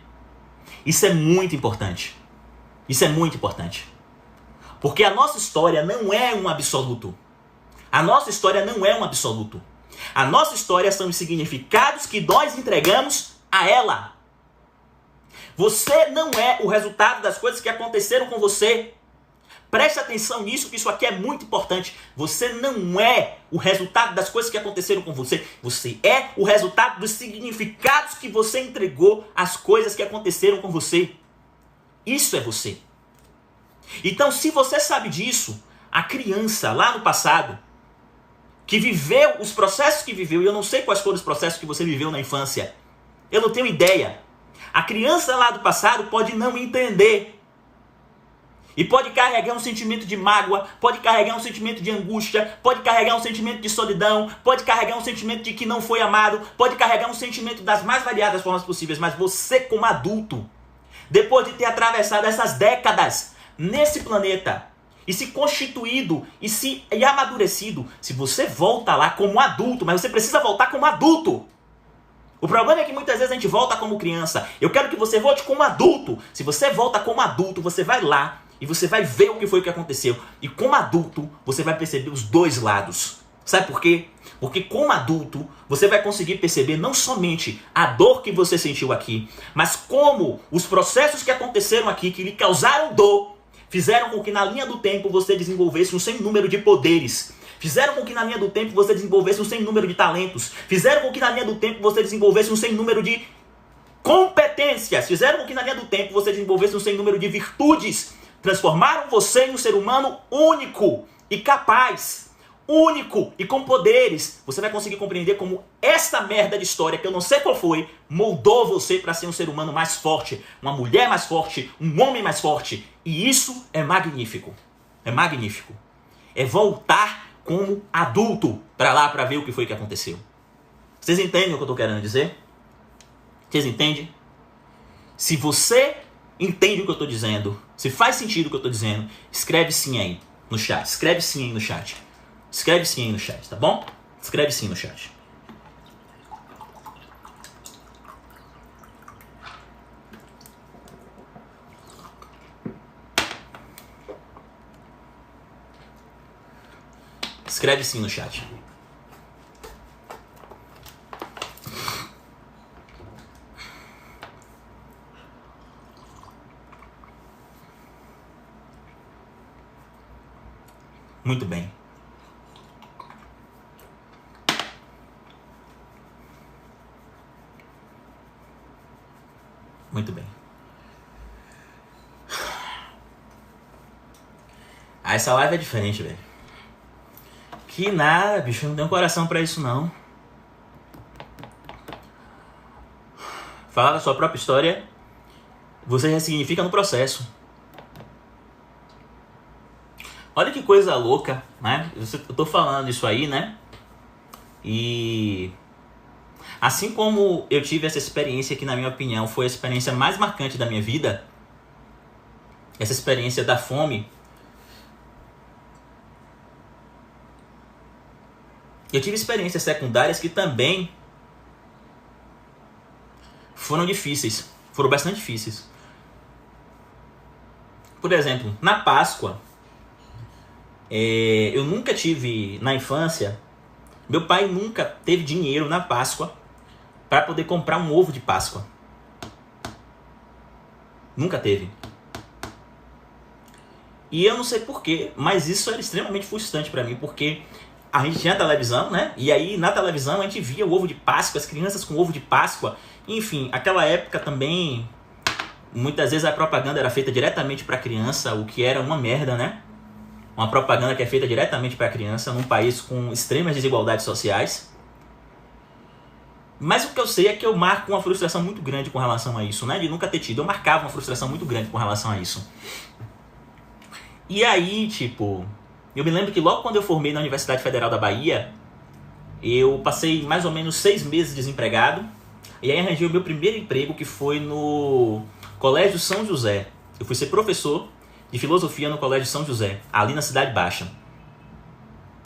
Isso é muito importante. Isso é muito importante. Porque a nossa história não é um absoluto. A nossa história não é um absoluto. A nossa história são os significados que nós entregamos a ela. Você não é o resultado das coisas que aconteceram com você. Preste atenção nisso, que isso aqui é muito importante. Você não é o resultado das coisas que aconteceram com você. Você é o resultado dos significados que você entregou às coisas que aconteceram com você. Isso é você. Então, se você sabe disso, a criança lá no passado, que viveu os processos que viveu, e eu não sei quais foram os processos que você viveu na infância, eu não tenho ideia. A criança lá do passado pode não entender. E pode carregar um sentimento de mágoa, pode carregar um sentimento de angústia, pode carregar um sentimento de solidão, pode carregar um sentimento de que não foi amado, pode carregar um sentimento das mais variadas formas possíveis. Mas você, como adulto, depois de ter atravessado essas décadas nesse planeta, e se constituído e amadurecido, se você volta lá como adulto, mas você precisa voltar como adulto. O problema é que muitas vezes a gente volta como criança. Eu quero que você volte como adulto. Se você volta como adulto, você vai lá e você vai ver o que foi que aconteceu. E como adulto, você vai perceber os dois lados. Sabe por quê? Porque como adulto, você vai conseguir perceber não somente a dor que você sentiu aqui, mas como os processos que aconteceram aqui, que lhe causaram dor, fizeram com que na linha do tempo você desenvolvesse um sem número de poderes. Fizeram com que na linha do tempo você desenvolvesse um sem número de talentos. Fizeram com que na linha do tempo você desenvolvesse um sem número de competências. Fizeram com que na linha do tempo você desenvolvesse um sem número de virtudes. Transformaram você em um ser humano único e capaz. Único e com poderes. Você vai conseguir compreender como esta merda de história, que eu não sei qual foi, moldou você para ser um ser humano mais forte, uma mulher mais forte, um homem mais forte. E isso é magnífico. É magnífico. É voltar como adulto para lá para ver o que foi que aconteceu. Vocês entendem o que eu estou querendo dizer? Vocês entendem? Se você entende o que eu estou dizendo, se faz sentido o que eu estou dizendo, escreve sim aí no chat. Escreve sim aí no chat. Escreve sim aí no chat, tá bom? Escreve sim no chat. Escreve sim no chat. Muito bem. Muito bem. Ah, essa live é diferente, velho. Que nada, bicho. Eu não tenho coração pra isso, não. Falar da sua própria história, você ressignifica no processo. Olha que coisa louca, né? Eu tô falando isso aí, né? E assim como eu tive essa experiência que, na minha opinião, foi a experiência mais marcante da minha vida, essa experiência da fome, eu tive experiências secundárias que também foram difíceis, foram bastante difíceis. Por exemplo, na Páscoa, eu nunca tive, na infância, meu pai nunca teve dinheiro na Páscoa para poder comprar um ovo de Páscoa. Nunca teve. E eu não sei porquê, mas isso era extremamente frustrante para mim, porque a gente tinha televisão, né? E aí na televisão a gente via o ovo de Páscoa, as crianças com ovo de Páscoa. Enfim, aquela época também, muitas vezes a propaganda era feita diretamente para criança, o que era uma merda, né? Uma propaganda que é feita diretamente para criança num país com extremas desigualdades sociais. Mas o que eu sei é que eu marco uma frustração muito grande com relação a isso, né? De nunca ter tido. Eu marcava uma frustração muito grande com relação a isso. E aí, tipo, eu me lembro que logo quando eu formei na Universidade Federal da Bahia, eu passei mais ou menos 6 meses desempregado. E aí arranjei o meu primeiro emprego, que foi no Colégio São José. Eu fui ser professor de filosofia no Colégio São José, ali na Cidade Baixa,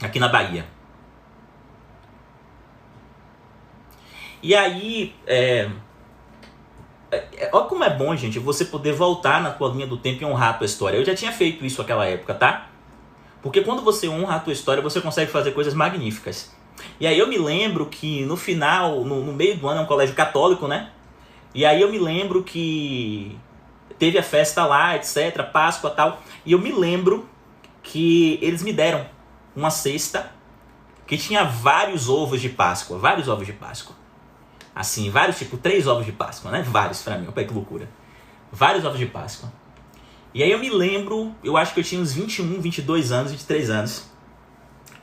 aqui na Bahia. E aí, Olha como é bom, gente, você poder voltar na tua linha do tempo e honrar a tua história. Eu já tinha feito isso naquela época, tá? Porque quando você honra a tua história, você consegue fazer coisas magníficas. E aí eu me lembro que no final, no meio do ano, é um colégio católico, né? E aí eu me lembro que teve a festa lá, etc, Páscoa e tal. E eu me lembro que eles me deram uma cesta que tinha vários ovos de Páscoa. Vários ovos de Páscoa. Assim, vários, tipo 3 ovos de Páscoa, né? Vários pra mim, olha que loucura. Vários ovos de Páscoa. E aí eu me lembro, eu acho que eu tinha uns 21, 22 anos, 23 anos.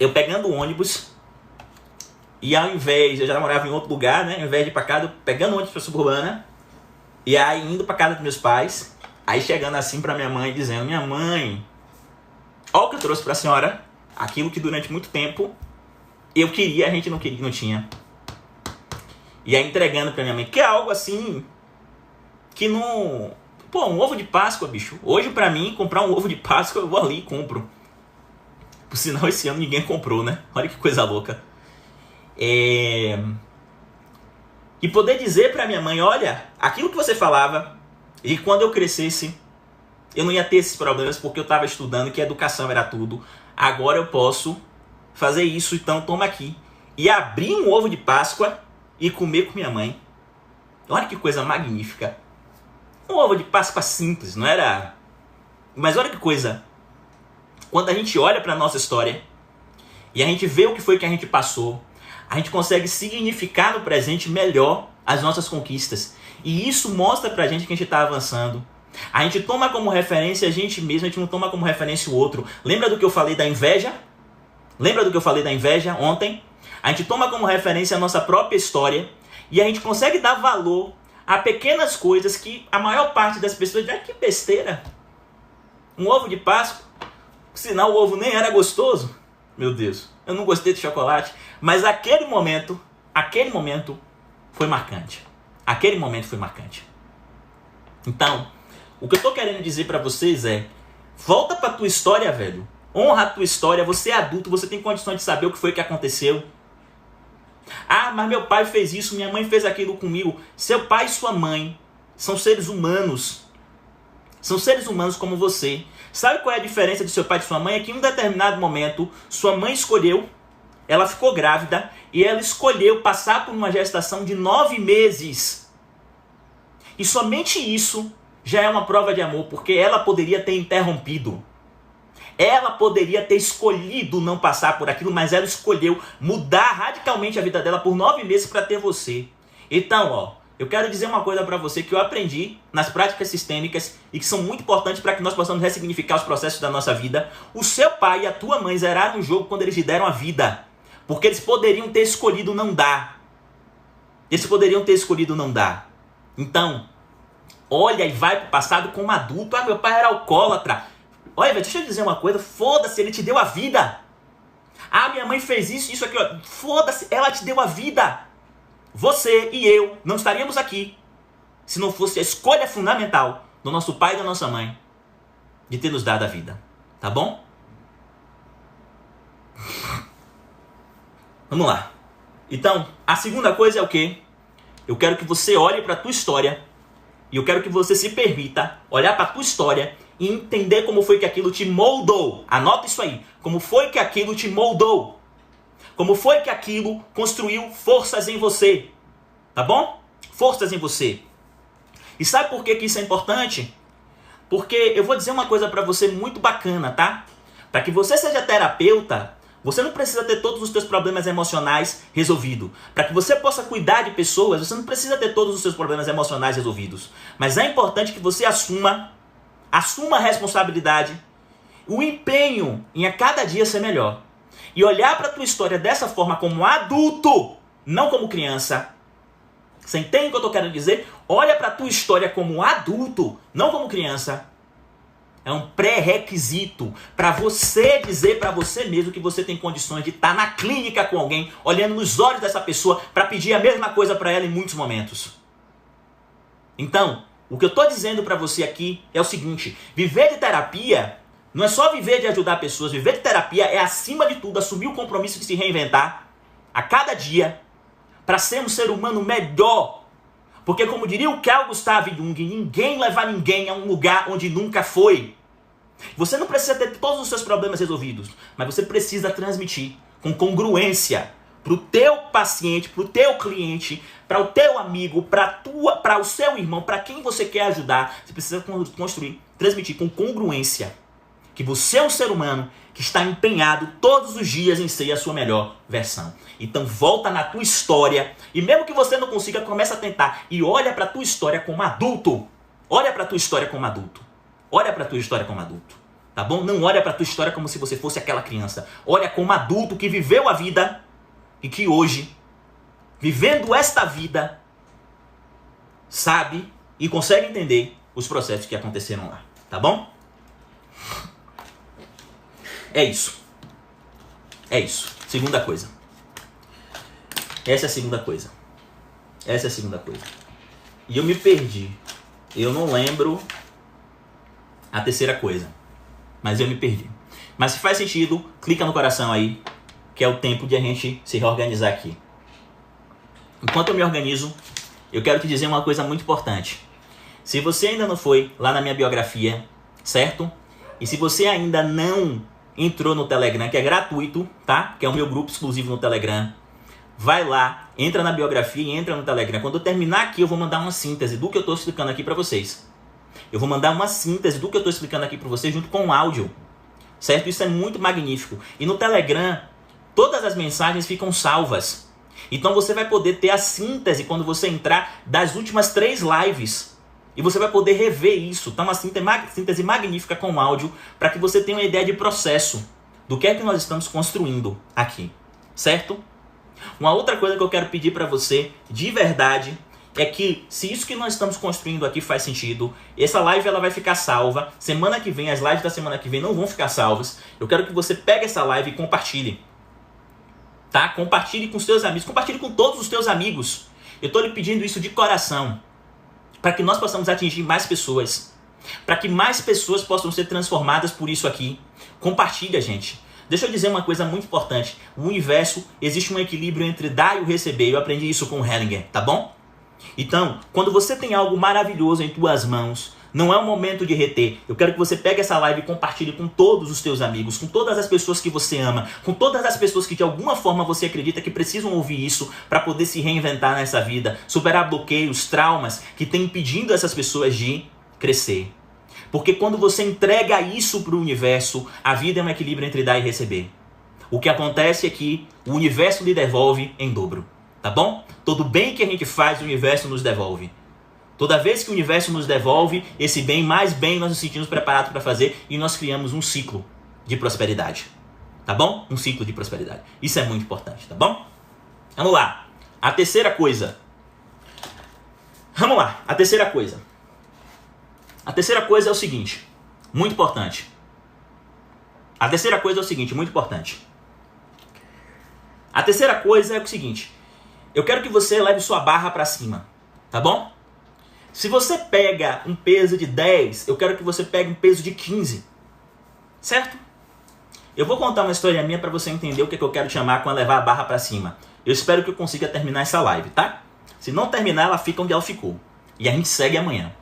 Eu pegando o ônibus, e ao invés, eu já morava em outro lugar, né? Ao invés de ir pra casa, pegando o ônibus pra Suburbana, e aí indo pra casa dos meus pais, aí chegando assim pra minha mãe, dizendo: minha mãe, olha o que eu trouxe pra senhora, aquilo que durante muito tempo eu queria, a gente não queria, não tinha. E aí entregando pra minha mãe, que é algo assim, que não... Pô, um ovo de Páscoa, bicho. Hoje, pra mim, comprar um ovo de Páscoa, eu vou ali e compro. Por sinal, esse ano ninguém comprou, né? Olha que coisa louca. E poder dizer pra minha mãe, olha, aquilo que você falava, e quando eu crescesse, eu não ia ter esses problemas, porque eu tava estudando que a educação era tudo. Agora eu posso fazer isso, então toma aqui. E abrir um ovo de Páscoa e comer com minha mãe. Olha que coisa magnífica. Um ovo de Páscoa simples, não era... Mas olha que coisa. Quando a gente olha para a nossa história e a gente vê o que foi que a gente passou, a gente consegue significar no presente melhor as nossas conquistas. E isso mostra pra gente que a gente está avançando. A gente toma como referência a gente mesmo, a gente não toma como referência o outro. Lembra do que eu falei da inveja? Lembra do que eu falei da inveja ontem? A gente toma como referência a nossa própria história e a gente consegue dar valor a pequenas coisas que a maior parte das pessoas diz: que besteira. Um ovo de Páscoa, sinal o ovo nem era gostoso. Meu Deus, eu não gostei de chocolate. Mas aquele momento foi marcante. Aquele momento foi marcante. Então, o que eu tô querendo dizer pra vocês é: volta pra tua história, velho. Honra a tua história, você é adulto, você tem condições de saber o que foi que aconteceu. Ah, mas meu pai fez isso, minha mãe fez aquilo comigo. Seu pai e sua mãe são seres humanos. São seres humanos como você. Sabe qual é a diferença de seu pai e de sua mãe? É que em um determinado momento, sua mãe escolheu, ela ficou grávida, e ela escolheu passar por uma gestação de 9 meses. E somente isso já é uma prova de amor, porque ela poderia ter interrompido. Ela poderia ter escolhido não passar por aquilo, mas ela escolheu mudar radicalmente a vida dela por 9 meses para ter você. Então, ó, eu quero dizer uma coisa para você que eu aprendi nas práticas sistêmicas e que são muito importantes para que nós possamos ressignificar os processos da nossa vida. O seu pai e a tua mãe zeraram o jogo quando eles te deram a vida, porque eles poderiam ter escolhido não dar. Eles poderiam ter escolhido não dar. Então, olha e vai pro passado como adulto. Ah, meu pai era alcoólatra. Olha, velho, deixa eu dizer uma coisa, foda-se, ele te deu a vida. Ah, minha mãe fez isso, isso, aquilo. Foda-se, ela te deu a vida. Você e eu não estaríamos aqui se não fosse a escolha fundamental do nosso pai e da nossa mãe de ter nos dado a vida. Tá bom? Vamos lá. Então, a segunda coisa é o quê? Eu quero que você olhe para a tua história e eu quero que você se permita olhar para a tua história e entender como foi que aquilo te moldou. Anota isso aí. Como foi que aquilo te moldou. Como foi que aquilo construiu forças em você. Tá bom? Forças em você. E sabe por que isso é importante? Porque eu vou dizer uma coisa pra você muito bacana, tá? Para que você seja terapeuta, você não precisa ter todos os seus problemas emocionais resolvidos. Para que você possa cuidar de pessoas, você não precisa ter todos os seus problemas emocionais resolvidos. Mas é importante que você assuma a responsabilidade, o empenho em a cada dia ser melhor. E olhar para a tua história dessa forma como adulto, não como criança. Você entende o que eu estou querendo dizer? Olha para a tua história como adulto, não como criança. É um pré-requisito para você dizer para você mesmo que você tem condições de estar na clínica com alguém, olhando nos olhos dessa pessoa para pedir a mesma coisa para ela em muitos momentos. Então, o que eu estou dizendo para você aqui é o seguinte: viver de terapia não é só viver de ajudar pessoas. Viver de terapia é, acima de tudo, assumir o compromisso de se reinventar a cada dia para ser um ser humano melhor. Porque como diria o Carl Gustav Jung, ninguém leva ninguém a um lugar onde nunca foi. Você não precisa ter todos os seus problemas resolvidos, mas você precisa transmitir com congruência para o teu paciente, para o teu cliente, para o teu amigo, para o seu irmão, para quem você quer ajudar. Você precisa transmitir com congruência que você é um ser humano que está empenhado todos os dias em ser a sua melhor versão. Então volta na tua história e mesmo que você não consiga, começa a tentar e olha para a tua história como adulto. Olha para a tua história como adulto. Olha para a tua história como adulto. Tá bom? Não olha para a tua história como se você fosse aquela criança. Olha como adulto que viveu a vida e que hoje, vivendo esta vida, sabe e consegue entender os processos que aconteceram lá. Tá bom? É isso. É isso. Segunda coisa. Essa é a segunda coisa. Essa é a segunda coisa. E eu me perdi. Eu não lembro a terceira coisa. Mas eu me perdi. Mas se faz sentido, clica no coração aí, que é o tempo de a gente se reorganizar aqui. Enquanto eu me organizo, eu quero te dizer uma coisa muito importante. Se você ainda não foi lá na minha biografia, certo? E se você ainda não entrou no Telegram, que é gratuito, tá? Que é o meu grupo exclusivo no Telegram. Vai lá, entra na biografia e entra no Telegram. Quando eu terminar aqui, eu vou mandar uma síntese do que eu estou explicando aqui para vocês. Eu vou mandar uma síntese do que eu estou explicando aqui para vocês junto com o áudio. Certo? Isso é muito magnífico. E no Telegram, todas as mensagens ficam salvas. Então você vai poder ter a síntese quando você entrar das últimas 3 lives. E você vai poder rever isso. Então uma síntese magnífica com áudio para que você tenha uma ideia de processo do que é que nós estamos construindo aqui. Certo? Uma outra coisa que eu quero pedir para você, de verdade, é que se isso que nós estamos construindo aqui faz sentido, essa live ela vai ficar salva. Semana que vem, as lives da semana que vem não vão ficar salvas. Eu quero que você pegue essa live e compartilhe. Tá? Compartilhe com os teus amigos, compartilhe com todos os teus amigos. Eu estou lhe pedindo isso de coração, para que nós possamos atingir mais pessoas, para que mais pessoas possam ser transformadas por isso aqui. Compartilha, gente. Deixa eu dizer uma coisa muito importante. No universo existe um equilíbrio entre dar e o receber. Eu aprendi isso com o Hellinger, tá bom? Então, quando você tem algo maravilhoso em tuas mãos, não é o momento de reter. Eu quero que você pegue essa live e compartilhe com todos os teus amigos, com todas as pessoas que você ama, com todas as pessoas que de alguma forma você acredita que precisam ouvir isso para poder se reinventar nessa vida, superar bloqueios, traumas que têm impedindo essas pessoas de crescer. Porque quando você entrega isso para o universo, a vida é um equilíbrio entre dar e receber. O que acontece é que o universo lhe devolve em dobro. Tá bom? Todo bem que a gente faz, o universo nos devolve. Toda vez que o universo nos devolve esse bem, mais bem nós nos sentimos preparados para fazer e nós criamos um ciclo de prosperidade. Tá bom? Um ciclo de prosperidade. Isso é muito importante, tá bom? Vamos lá. A terceira coisa. Vamos lá. A terceira coisa. A terceira coisa é o seguinte. Muito importante. A terceira coisa é o seguinte, muito importante. A terceira coisa é o seguinte. Eu quero que você leve sua barra para cima, tá bom? Se você pega um peso de 10, eu quero que você pegue um peso de 15, certo? Eu vou contar uma história minha para você entender o que eu quero chamar com levar a barra para cima. Eu espero que eu consiga terminar essa live, tá? Se não terminar, ela fica onde ela ficou. E a gente segue amanhã.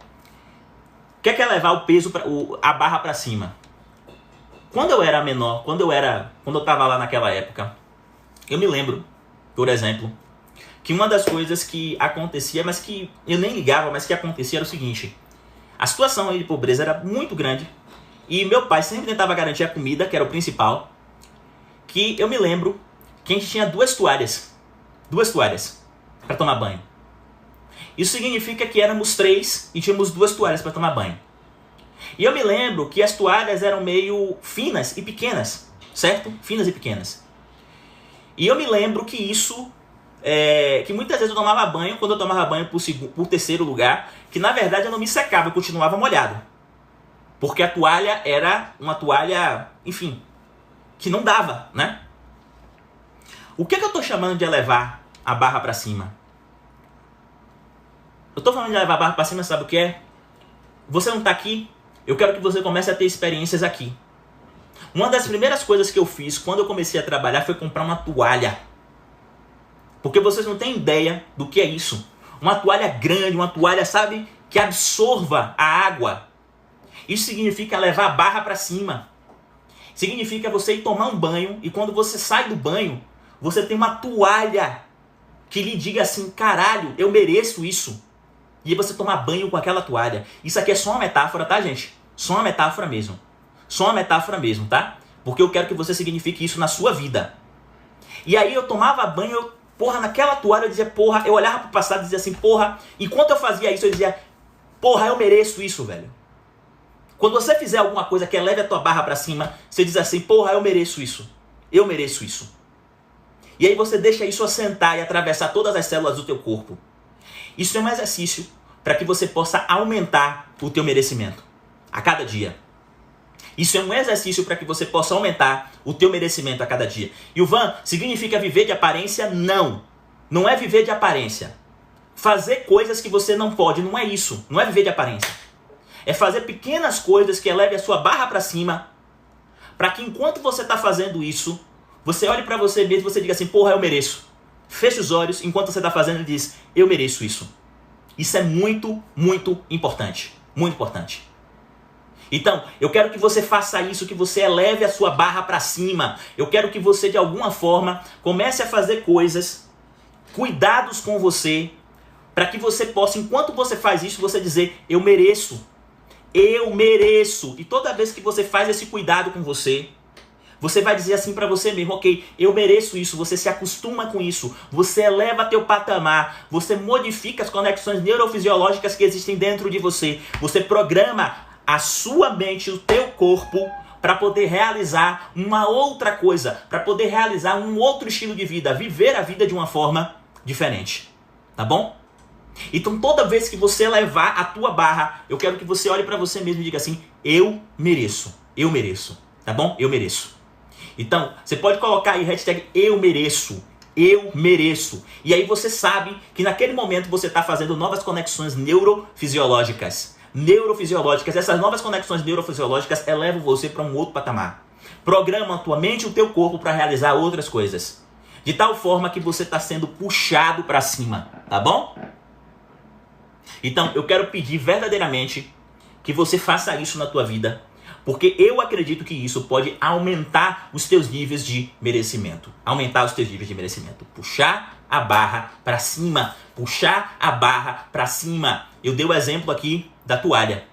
O que é levar o peso, a barra para cima? Quando eu era menor, quando eu tava lá naquela época, eu me lembro, por exemplo, que uma das coisas que acontecia, mas que eu nem ligava, mas que acontecia era o seguinte. A situação aí de pobreza era muito grande e meu pai sempre tentava garantir a comida, que era o principal, que eu me lembro que a gente tinha duas toalhas para tomar banho. Isso significa que éramos 3 e tínhamos 2 toalhas para tomar banho. E eu me lembro que as toalhas eram meio finas e pequenas, certo? Finas e pequenas. E eu me lembro que isso... que muitas vezes eu tomava banho, quando eu tomava banho por terceiro lugar, que na verdade eu não me secava, eu continuava molhado. Porque a toalha era uma toalha, enfim, que não dava, né? O que eu estou chamando de elevar a barra para cima? Eu estou falando de levar a barra para cima, sabe o que é? Você não está aqui, eu quero que você comece a ter experiências aqui. Uma das primeiras coisas que eu fiz quando eu comecei a trabalhar foi comprar uma toalha. Porque vocês não têm ideia do que é isso. Uma toalha grande, uma toalha, sabe, que absorva a água. Isso significa levar a barra para cima. Significa você ir tomar um banho e quando você sai do banho, você tem uma toalha que lhe diga assim, caralho, eu mereço isso. E você tomar banho com aquela toalha. Isso aqui é só uma metáfora, tá, gente? Só uma metáfora mesmo. Só uma metáfora mesmo, tá? Porque eu quero que você signifique isso na sua vida. E aí eu tomava banho, porra, naquela toalha eu dizia, porra, eu olhava pro passado e dizia assim, porra, enquanto eu fazia isso eu dizia, porra, eu mereço isso, velho. Quando você fizer alguma coisa que eleve a tua barra pra cima, você diz assim, porra, eu mereço isso. Eu mereço isso. E aí você deixa isso assentar e atravessar todas as células do teu corpo. Isso é um exercício para que você possa aumentar o teu merecimento a cada dia. Isso é um exercício para que você possa aumentar o teu merecimento a cada dia. Ilvan, significa viver de aparência? Não. Não é viver de aparência. Fazer coisas que você não pode, não é isso. Não é viver de aparência. É fazer pequenas coisas que eleve a sua barra para cima, para que enquanto você está fazendo isso, você olhe para você mesmo e você diga assim, porra, eu mereço. Feche os olhos enquanto você está fazendo e diz, eu mereço isso. Isso é muito, muito importante. Muito importante. Então, eu quero que você faça isso, que você eleve a sua barra para cima. Eu quero que você, de alguma forma, comece a fazer coisas, cuidados com você, para que você possa, enquanto você faz isso, você dizer, eu mereço. Eu mereço. E toda vez que você faz esse cuidado com você, você vai dizer assim para você mesmo, ok, eu mereço isso, você se acostuma com isso, você eleva teu patamar, você modifica as conexões neurofisiológicas que existem dentro de você, você programa a sua mente, o teu corpo, para poder realizar uma outra coisa, para poder realizar um outro estilo de vida, viver a vida de uma forma diferente, tá bom? Então toda vez que você elevar a tua barra, eu quero que você olhe para você mesmo e diga assim, eu mereço, tá bom? Eu mereço. Então, você pode colocar aí hashtag eu mereço. E aí você sabe que naquele momento você está fazendo novas conexões neurofisiológicas. Essas novas conexões neurofisiológicas elevam você para um outro patamar. Programam a tua mente e o teu corpo para realizar outras coisas. De tal forma que você está sendo puxado para cima, tá bom? Então, eu quero pedir verdadeiramente que você faça isso na tua vida. Porque eu acredito que isso pode aumentar os teus níveis de merecimento. Puxar a barra para cima. Eu dei o exemplo aqui da toalha.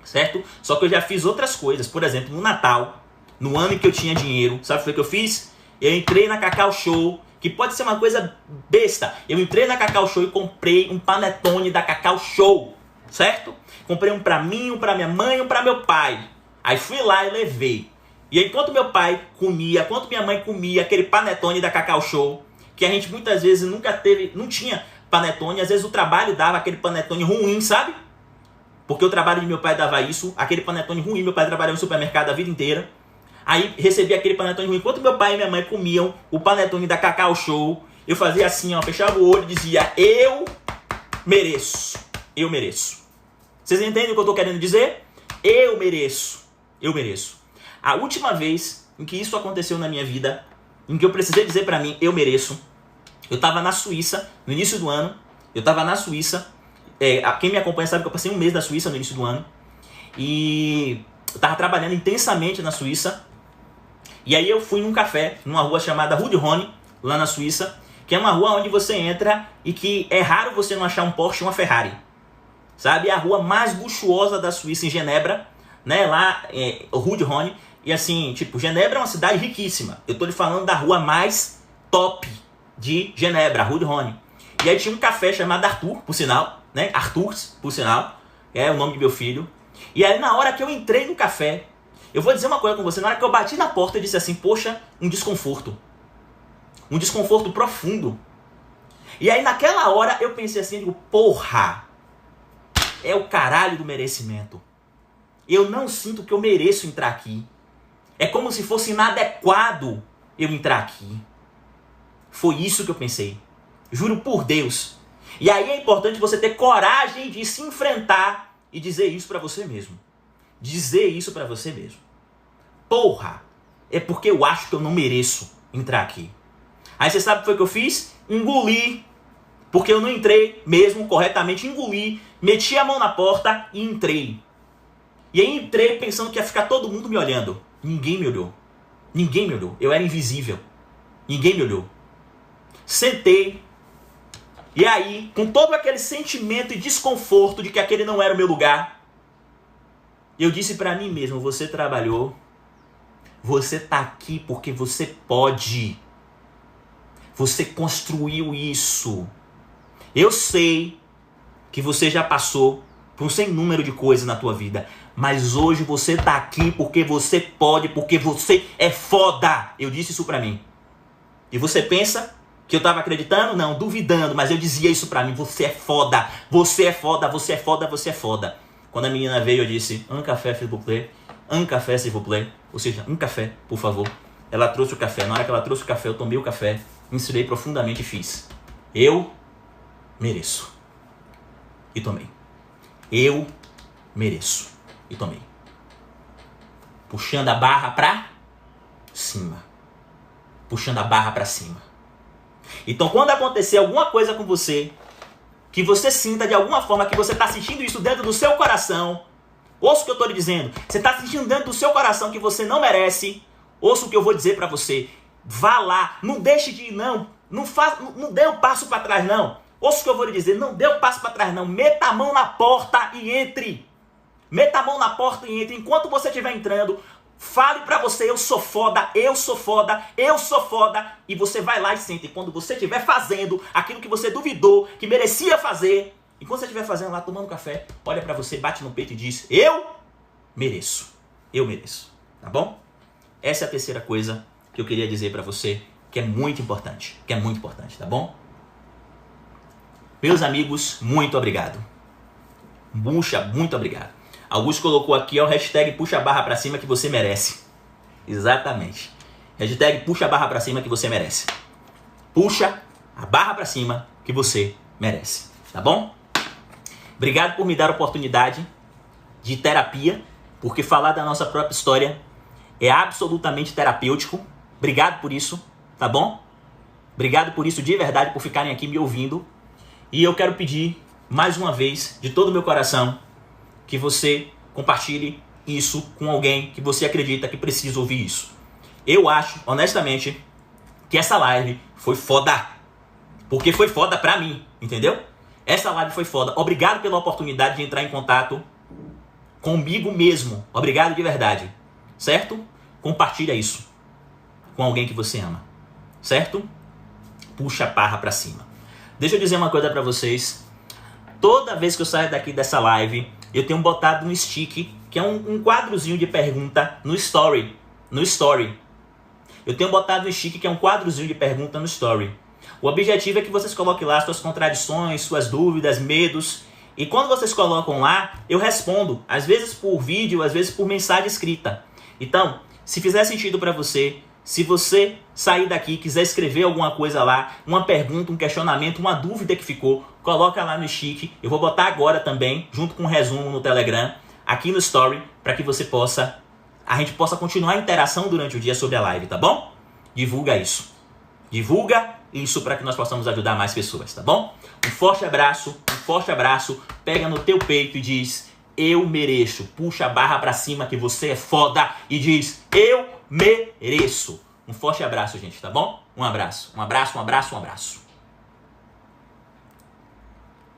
Certo? Só que eu já fiz outras coisas. Por exemplo, no Natal, no ano em que eu tinha dinheiro, sabe o que eu fiz? Eu entrei na Cacau Show, que pode ser uma coisa besta. Eu entrei na Cacau Show e comprei um panetone da Cacau Show. Certo? Comprei um pra mim, um pra minha mãe, um pra meu pai. Aí fui lá e levei. E aí, enquanto meu pai comia, enquanto minha mãe comia aquele panetone da Cacau Show, que a gente muitas vezes não tinha panetone, às vezes o trabalho dava aquele panetone ruim, sabe? Porque o trabalho de meu pai dava isso, aquele panetone ruim, meu pai trabalhava no supermercado a vida inteira. Aí recebia aquele panetone ruim. Enquanto meu pai e minha mãe comiam o panetone da Cacau Show, eu fazia assim, ó, fechava o olho e dizia, eu mereço. Vocês entendem o que eu estou querendo dizer? Eu mereço. A última vez em que isso aconteceu na minha vida, em que eu precisei dizer para mim, eu mereço, eu estava na Suíça, no início do ano. Quem me acompanha sabe que eu passei um mês na Suíça no início do ano. E eu estava trabalhando intensamente na Suíça. E aí eu fui num café, numa rua chamada Rue de Rhône, lá na Suíça, que é uma rua onde você entra e que é raro você não achar um Porsche e uma Ferrari. Sabe? É a rua mais luxuosa da Suíça, em Genebra, né? Lá, Rue de Rhône. E assim, tipo, Genebra é uma cidade riquíssima. Eu tô lhe falando da rua mais top de Genebra, Rue de Rhône. E aí tinha um café chamado Arthur, por sinal, né? Arthurs, por sinal. É o nome do meu filho. E aí na hora que eu entrei no café, eu vou dizer uma coisa com você. Na hora que eu bati na porta, eu disse assim, poxa, um desconforto. Um desconforto profundo. E aí naquela hora eu pensei assim, digo, porra, é o caralho do merecimento. Eu não sinto que eu mereço entrar aqui. É como se fosse inadequado eu entrar aqui. Foi isso que eu pensei. Juro por Deus. E aí é importante você ter coragem de se enfrentar e dizer isso pra você mesmo. Porra, é porque eu acho que eu não mereço entrar aqui. Aí você sabe o que foi que eu fiz? Engoli. Porque eu não entrei mesmo corretamente. Engoli, meti a mão na porta e entrei. E aí entrei pensando que ia ficar todo mundo me olhando. Ninguém me olhou. Ninguém me olhou. Eu era invisível. Ninguém me olhou. Sentei. E aí, com todo aquele sentimento e desconforto de que aquele não era o meu lugar, eu disse pra mim mesmo, você trabalhou. Você tá aqui porque você pode. Você construiu isso. Eu sei que você já passou por um sem número de coisas na tua vida. Mas hoje você tá aqui porque você pode, porque você é foda. Eu disse isso pra mim. E você pensa que eu tava acreditando? Não, duvidando. Mas eu dizia isso pra mim. Você é foda. Você é foda, você é foda, você é foda. Quando a menina veio, eu disse, un café, s'il vous plaît. Un café, s'il vous plaît. Ou seja, um café, por favor. Ela trouxe o café. Na hora que ela trouxe o café, eu tomei o café. Inspirei profundamente e fiz. Eu mereço. E tomei. Eu mereço. E tomei. Puxando a barra pra cima. Puxando a barra pra cima. Então, quando acontecer alguma coisa com você, que você sinta de alguma forma que você está sentindo isso dentro do seu coração, ouça o que eu estou lhe dizendo. Você está sentindo dentro do seu coração que você não merece, ouça o que eu vou dizer para você. Vá lá, não deixe de ir, não. Não dê um passo para trás, não. Ouça o que eu vou lhe dizer, não dê um passo para trás, não. Meta a mão na porta e entre. Meta a mão na porta e entre. Enquanto você estiver entrando, fale pra você, eu sou foda, eu sou foda, eu sou foda. E você vai lá e senta. E quando você estiver fazendo aquilo que você duvidou, que merecia fazer, e quando você estiver fazendo lá, tomando café, olha pra você, bate no peito e diz, eu mereço. Eu mereço. Tá bom? Essa é a terceira coisa que eu queria dizer pra você, que é muito importante. Que é muito importante, tá bom? Meus amigos, muito obrigado. Puxa, muito obrigado. Augusto colocou aqui, ó, hashtag puxa a barra pra cima que você merece. Exatamente. Hashtag puxa a barra pra cima que você merece. Puxa a barra pra cima que você merece. Tá bom? Obrigado por me dar a oportunidade de terapia, porque falar da nossa própria história é absolutamente terapêutico. Obrigado por isso, tá bom? Obrigado por isso de verdade, por ficarem aqui me ouvindo. E eu quero pedir, mais uma vez, de todo o meu coração, que você compartilhe isso com alguém que você acredita que precisa ouvir isso. Eu acho, honestamente, que essa live foi foda. Porque foi foda pra mim, entendeu? Essa live foi foda. Obrigado pela oportunidade de entrar em contato comigo mesmo. Obrigado de verdade. Certo? Compartilha isso com alguém que você ama. Certo? Puxa a barra pra cima. Deixa eu dizer uma coisa pra vocês. Toda vez que eu saio daqui dessa live, eu tenho botado um stick, que é um quadrozinho de pergunta no story. No story. Eu tenho botado um stick, que é um quadrozinho de pergunta no story. O objetivo é que vocês coloquem lá suas contradições, suas dúvidas, medos. E quando vocês colocam lá, eu respondo. Às vezes por vídeo, às vezes por mensagem escrita. Então, se fizer sentido para você, se você sair daqui e quiser escrever alguma coisa lá, uma pergunta, um questionamento, uma dúvida que ficou, coloca lá no stick. Eu vou botar agora também, junto com um resumo no Telegram, aqui no Story, para que a gente possa continuar a interação durante o dia sobre a live, tá bom? Divulga isso. Divulga isso para que nós possamos ajudar mais pessoas, tá bom? Um forte abraço, pega no teu peito e diz, eu mereço. Puxa a barra para cima que você é foda e diz, eu mereço. Um forte abraço, gente, tá bom? Um abraço.